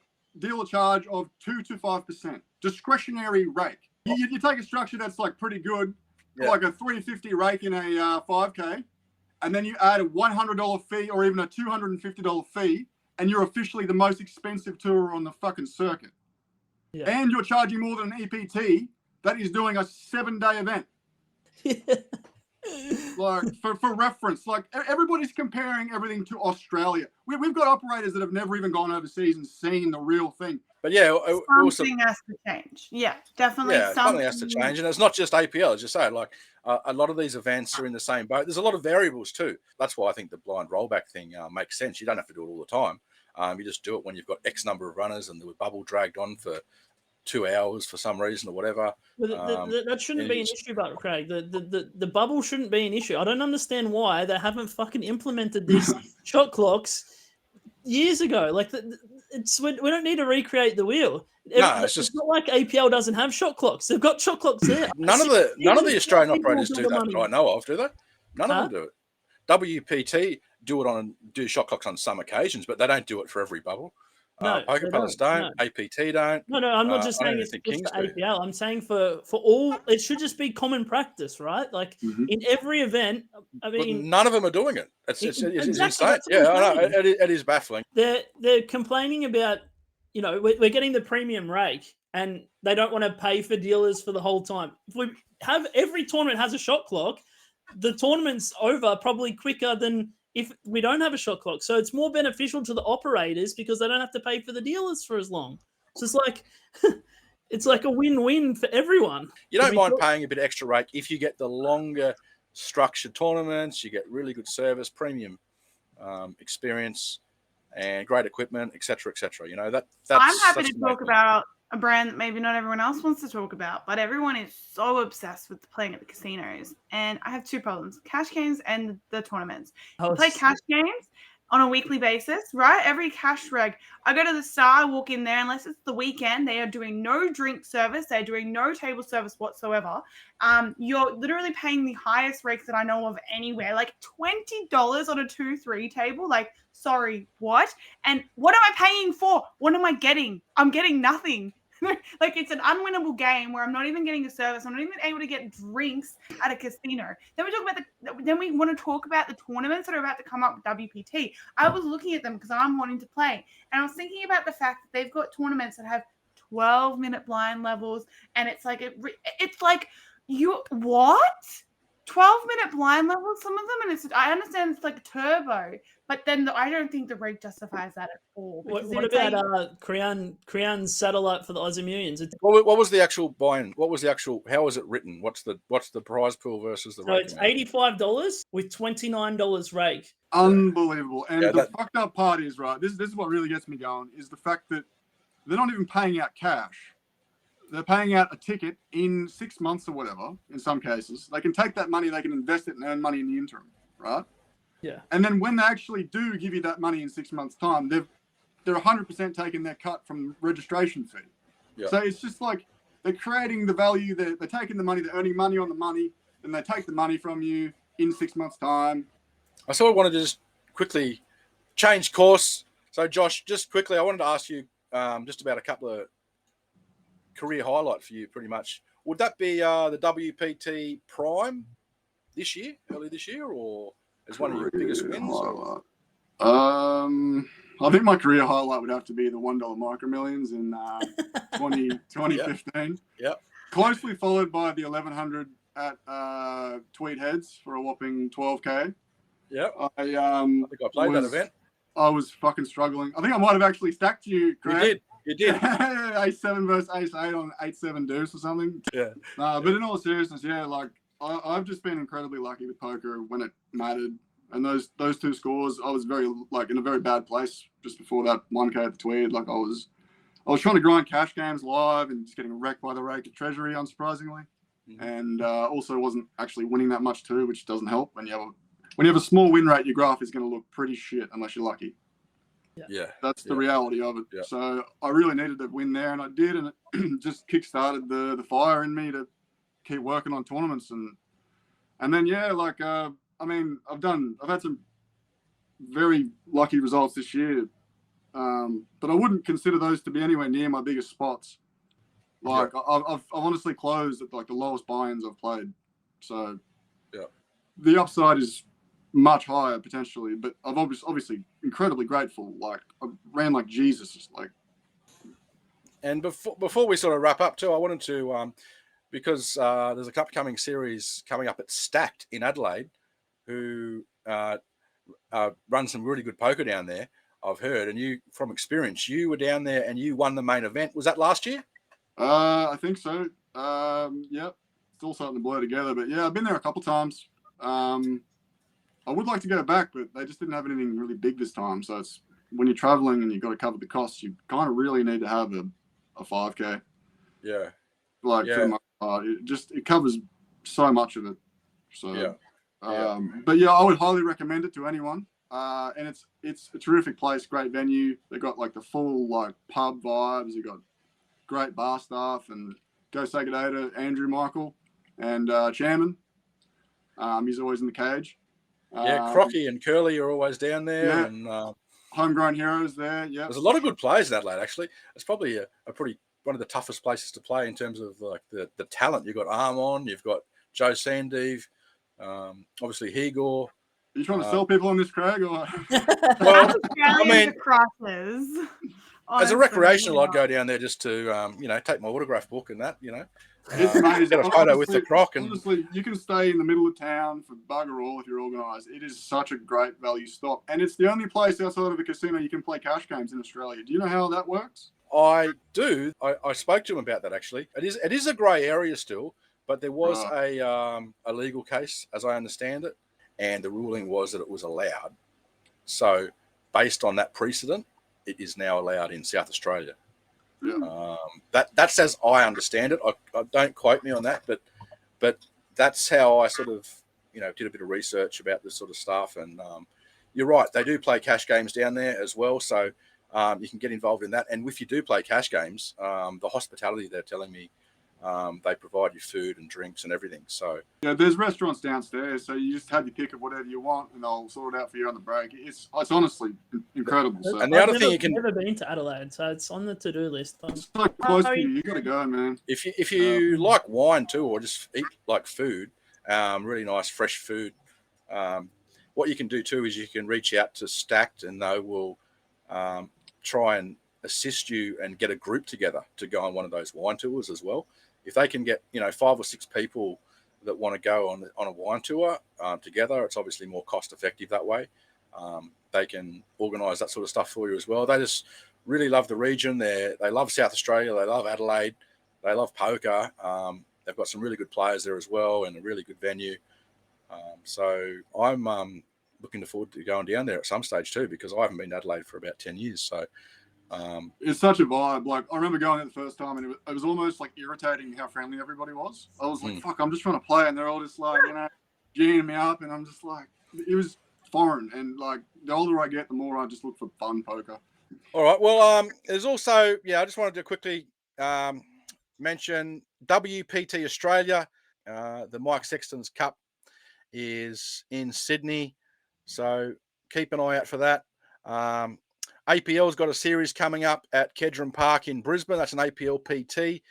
charge of 2 to 5% discretionary rake. You take a structure that's like pretty good, like a 350 rake in a 5K, and then you add a $100 fee or even a $250 fee, and you're officially the most expensive tour on the fucking circuit. Yeah. And you're charging more than an EPT that is doing a 7-day event. Like, for reference, like, everybody's comparing everything to Australia. We've got operators that have never even gone overseas and seen the real thing. But yeah, something has to change. Yeah, definitely. Yeah, something has to change, and it's not just APL. As you say, like a lot of these events are in the same boat. There's a lot of variables too. That's why I think the blind rollback thing makes sense. You don't have to do it all the time. You just do it when you've got X number of runners and the bubble dragged on for 2 hours for some reason or whatever. But that shouldn't be an issue, but Craig, the bubble shouldn't be an issue. I don't understand why they haven't fucking implemented these shot clocks years ago. Like, we don't need to recreate the wheel. It's not like APL doesn't have shot clocks. They've got shot clocks there. None of the Australian operators do that I know of, do they? None of them do it. WPT do shot clocks on some occasions, but they don't do it for every bubble. No, Poker Palace don't. APT don't. No, I'm not just saying it's just for APL. I'm saying for all, it should just be common practice, right? Like in every event. I mean, but none of them are doing it. It's insane. Yeah, I know. It is baffling. They're complaining about, we're getting the premium rake, and they don't want to pay for dealers for the whole time. If we have every tournament has a shot clock, the tournament's over probably quicker than if we don't have a shot clock. So it's more beneficial to the operators because they don't have to pay for the dealers for as long. So it's like a win-win for everyone. You don't mind paying a bit extra rake if you get the longer structured tournaments, you get really good service, premium experience, and great equipment, etc., etc. I'm happy to talk about a brand that maybe not everyone else wants to talk about, but everyone is so obsessed with playing at the casinos. And I have 2 problems: cash games and the tournaments. I play cash games on a weekly basis, right? Every cash reg, I go to the Star, I walk in there, unless it's the weekend, they are doing no drink service, they're doing no table service whatsoever. You're literally paying the highest rates that I know of anywhere, like $20 on a 2-3 table. Like, sorry, what? And what am I paying for? What am I getting? I'm getting nothing. Like, it's an unwinnable game where I'm not even getting a service. I'm not even able to get drinks at a casino. Then we want to talk about the tournaments that are about to come up with WPT. I was looking at them because I'm wanting to play, and I was thinking about the fact that they've got tournaments that have 12-minute blind levels, and it's like you what? 12-minute blind levels, some of them, and I understand it's like turbo, but then I don't think the rate justifies that at all. What about Crean's satellite for the Aussie Millions? What was the actual buy-in? How was it written? What's the prize pool versus the rake? So it's $85 with $29 rake. Unbelievable. And the fucked up part is, right, this is what really gets me going, is the fact that they're not even paying out cash. They're paying out a ticket in 6 months or whatever, in some cases. They can take that money, they can invest it and earn money in the interim, right? Yeah. And then when they actually do give you that money in 6 months' time, they're 100% taking their cut from registration fee. Yeah. So it's just like they're creating the value, they're taking the money, they're earning money on the money, and they take the money from you in 6 months' time. I sort of wanted to just quickly change course. So, Josh, just quickly, I wanted to ask you just about a couple of career highlight for you, pretty much. Would that be the WPT Prime early this year, or as one of your biggest wins? I think my career highlight would have to be the $1 Micro Millions in 2015. Yeah. Closely followed by the 1100 at Tweed Heads for a whopping 12K. Yeah. I think I played that event. I was fucking struggling. I think I might have actually stacked you, Craig. You did. Ace-7 versus Ace-8 on 8-7 deuce or something. Yeah. But in all seriousness, yeah, like I've just been incredibly lucky with poker when it mattered. And those two scores, I was very like in a very bad place just before that 1K at the Tweed. Like I was trying to grind cash games live and just getting wrecked by the rake at Treasury, unsurprisingly, and also wasn't actually winning that much too, which doesn't help when you have a small win rate. Your graph is going to look pretty shit unless you're lucky. Yeah, that's the reality of it. Yeah. So I really needed to win there, and I did, and it just kick-started the fire in me to keep working on tournaments, and then like I mean, I've had some very lucky results this year, but I wouldn't consider those to be anywhere near my biggest spots. Like I've honestly closed at like the lowest buy-ins I've played, so the upside is much higher potentially. But I'm obviously incredibly grateful. Like I ran like Jesus, like. And before we sort of wrap up too, I wanted to because there's a upcoming series coming up at Stacked in Adelaide, who run some really good poker down there, I've heard. And you, from experience, you were down there and you won the main event. Was that last year? I think so. Yep. Still starting to blur together, but yeah, I've been there a couple times. I would like to go back, but they just didn't have anything really big this time. So it's when you're traveling and you've got to cover the costs, you kind of really need to have a 5K. Yeah. Like it covers so much of it. So but yeah, I would highly recommend it to anyone. And it's a terrific place, great venue. They got like the full like pub vibes. You got great bar staff, and go say good day to Andrew Michael and Chairman. He's always in the cage. Crocky and Curly are always down there, and homegrown heroes there. Yeah, there's a lot of good players in Adelaide. Actually, it's probably a pretty one of the toughest places to play in terms of like the talent. You've got Armon, you've got Joe Sandeeve, obviously Hegor. Are you trying to sell people on this, Craig? Or? Well, I mean, crosses. As a recreational, I'd go down there just to, take my autograph book and that, It's amazing. Get a photo with the croc. And honestly, you can stay in the middle of town for bugger all if you're organised. It is such a great value stop. And it's the only place outside of a casino you can play cash games in Australia. Do you know how that works? I do. I spoke to him about that, actually. It is a grey area still, but there was a legal case, as I understand it, and the ruling was that it was allowed. So based on that precedent, it is now allowed in South Australia. Yeah. That's as I understand it. I don't quote me on that, but that's how I sort of did a bit of research about this sort of stuff. And you're right, they do play cash games down there as well, so you can get involved in that. And if you do play cash games, the hospitality, they're telling me, they provide you food and drinks and everything. So yeah, there's restaurants downstairs, so you just have your pick of whatever you want, and they'll sort it out for you on the break. It's honestly incredible. So. And the other thing I've never been to Adelaide, so it's on the to-do list. It's so close to you. You got to go, man. If you like wine too, or just eat like food, really nice fresh food. What you can do too is you can reach out to Stacked, and they will try and assist you and get a group together to go on one of those wine tours as well. If they can get 5 or 6 people that want to go on a wine tour together, it's obviously more cost effective that way. They can organise that sort of stuff for you as well. They just really love the region. They love South Australia. They love Adelaide. They love poker. They've got some really good players there as well, and a really good venue. So I'm looking forward to going down there at some stage too, because I haven't been to Adelaide for about 10 years. So. It's such a vibe. Like I remember going there the first time, and it was almost like irritating how friendly everybody was. I was like, "Fuck, I'm just trying to play," and they're all just like, geeing me up, and I'm just like, it was foreign. And like the older I get, the more I just look for fun poker. All right. Well, there's also I just wanted to quickly mention WPT Australia. The Mike Sexton's Cup is in Sydney, so keep an eye out for that. APL's got a series coming up at Kedron Park in Brisbane. That's an APLPT.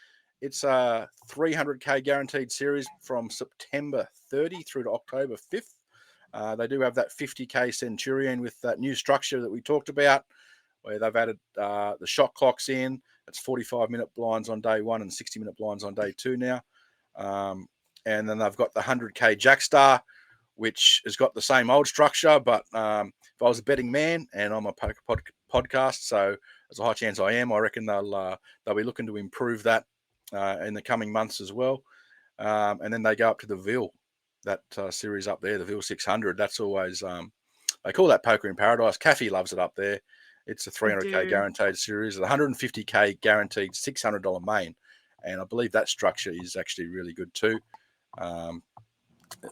It's a 300K guaranteed series from September 30 through to October 5th. They do have that 50K Centurion with that new structure that we talked about, where they've added the shot clocks in. It's 45-minute blinds on day 1 and 60-minute blinds on day 2 now. And then they've got the 100K Jackstar, which has got the same old structure, but if I was a betting man, and I'm a poker podcast, so there's a high chance I am, I reckon they'll be looking to improve that in the coming months as well. And then they go up to the Ville that series up there, the Ville 600. That's always they call that Poker in Paradise. Kathy loves it up there. It's a 300k guaranteed series, 150k guaranteed $600 main, and I believe that structure is actually really good too.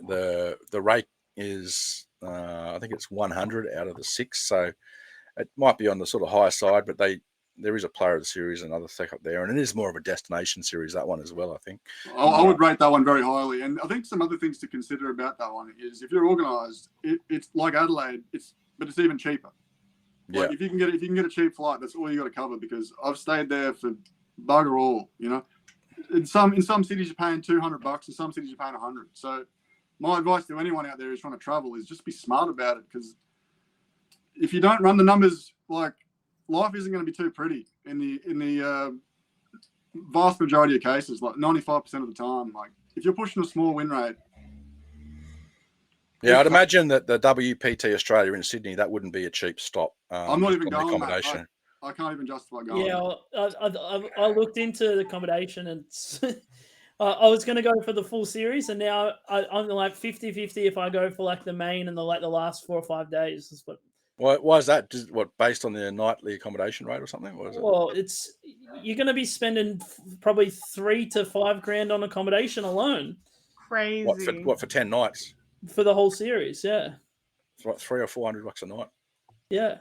The rake is I think it's 100 out of the 6, so it might be on the sort of higher side, but there is a player of the series, another thing up there, and it is more of a destination series, that one as well, I think. I would rate that one very highly, and I think some other things to consider about that one is if you're organised, it's like Adelaide, but it's even cheaper. Like if you can get a cheap flight, that's all you got to cover, because I've stayed there for bugger all. You know, in some cities you're paying $200, in some cities you're paying $100. So my advice to anyone out there who's trying to travel is just be smart about it, because if you don't run the numbers, like, life isn't going to be too pretty in the vast majority of cases, like 95% of the time. Like, if you're pushing a small win rate. Yeah, I'd imagine that the WPT Australia in Sydney, that wouldn't be a cheap stop. I'm not even going accommodation. I can't even justify going. Yeah, I looked into the accommodation, and I was going to go for the full series, and now I'm like 50-50 if I go for like the main and the last 4 or 5 days. Is what. Why is that? Based on the nightly accommodation rate or something? What is it? Well, you're going to be spending probably $3,000 to $5,000 on accommodation alone. Crazy. What for 10 nights? For the whole series, yeah. It's like $300 or $400 a night. Yeah.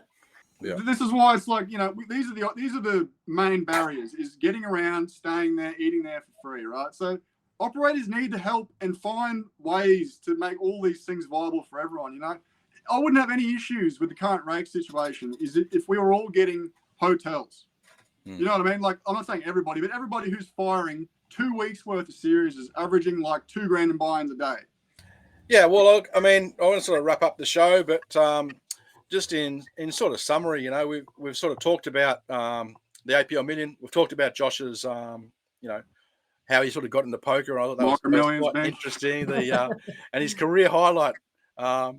Yeah. This is why it's like, you know, these are the main barriers: is getting around, staying there, eating there for free, right? So operators need to help and find ways to make all these things viable for everyone. You know, I wouldn't have any issues with the current rake situation if we were all getting hotels. You know what I mean? Like, I'm not saying everybody, but everybody who's firing 2 weeks worth of series is averaging like $2,000 in buy-ins a day. Yeah, well, I mean, I want to sort of wrap up the show, but just in sort of summary, you know, we've sort of talked about the APL Million. We've talked about Josh's, you know, how he sort of got into poker. I thought that was quite interesting. And his career highlight. I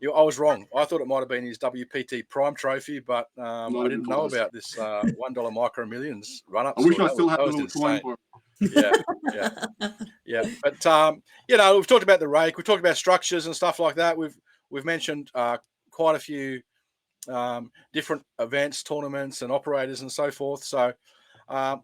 was wrong. I thought it might have been his WPT Prime Trophy, but I didn't know about this $1 Micro Millions run-up. I wish I still had the little coin for it. Yeah. But you know, we've talked about the rake, we've talked about structures and stuff like that. We've mentioned quite a few different events, tournaments, and operators and so forth. So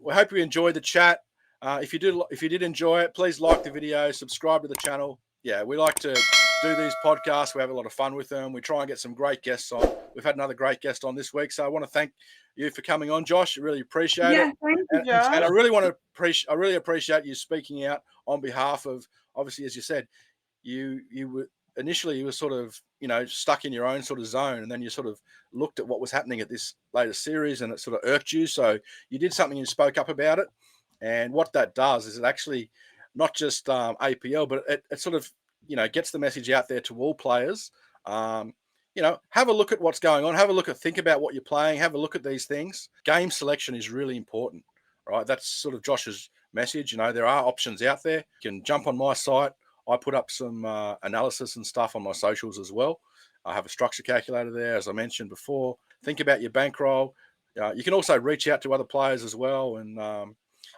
we hope you enjoyed the chat. If you did enjoy it, please like the video, subscribe to the channel. Yeah, we like to do these podcasts. We have a lot of fun with them. We try and get some great guests on. We've had another great guest on this week, so I want to thank you for coming on, Josh. I really appreciate it. Thank you, Josh. And I really appreciate you speaking out on behalf of, obviously, as you said, you were initially, you were sort of, you know, stuck in your own sort of zone, and then you sort of looked at what was happening at this latest series, and it sort of irked you. So you did something, you spoke up about it, and what that does is it actually not just APL, but it sort of, you know, gets the message out there to all players. You know, have a look at what's going on. Think about what you're playing. Have a look at these things. Game selection is really important, right? That's sort of Josh's message. You know, there are options out there. You can jump on my site. I put up some analysis and stuff on my socials as well. I have a structure calculator there, as I mentioned before. Think about your bankroll. You can also reach out to other players as well and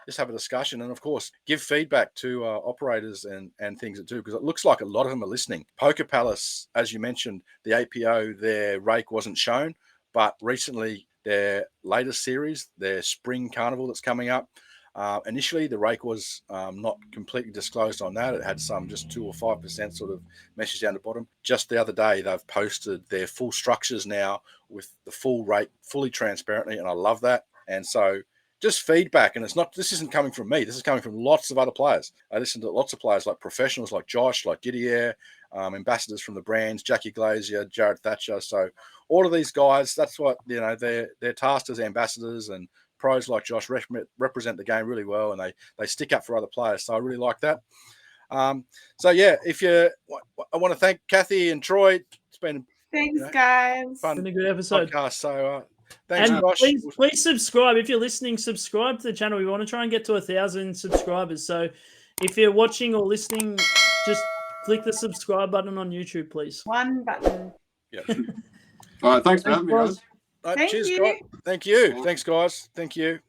just have a discussion. And, of course, give feedback to operators and things that do, because it looks like a lot of them are listening. Poker Palace, as you mentioned, the APO, their rake wasn't shown, but recently their latest series, their Spring Carnival that's coming up, initially the rake was not completely disclosed on that. It had some just 2 or 5% sort of message down the bottom. Just the other day, they've posted their full structures now with the full rake fully transparently, and I love that. And so just feedback, and this isn't coming from me. This is coming from lots of other players. I listen to lots of players like professionals like Josh, like Didier, ambassadors from the brands, Jackie Glazier, Jared Thatcher. So all of these guys, that's what, you know, they're tasked as ambassadors, and pros like Josh represent the game really well, and they stick up for other players. So I really like that. So yeah, I want to thank Kathy and Troy. It's been guys. Fun. It's been a good episode. Podcast. So thanks, and Josh. Please subscribe. If you're listening, subscribe to the channel. We want to try and get to 1,000 subscribers. So if you're watching or listening, just click the subscribe button on YouTube, please. One button. Yeah. All right. Thanks for having me, guys. Thank Cheers, you. guys. Thank you. Thanks, guys. Thank you.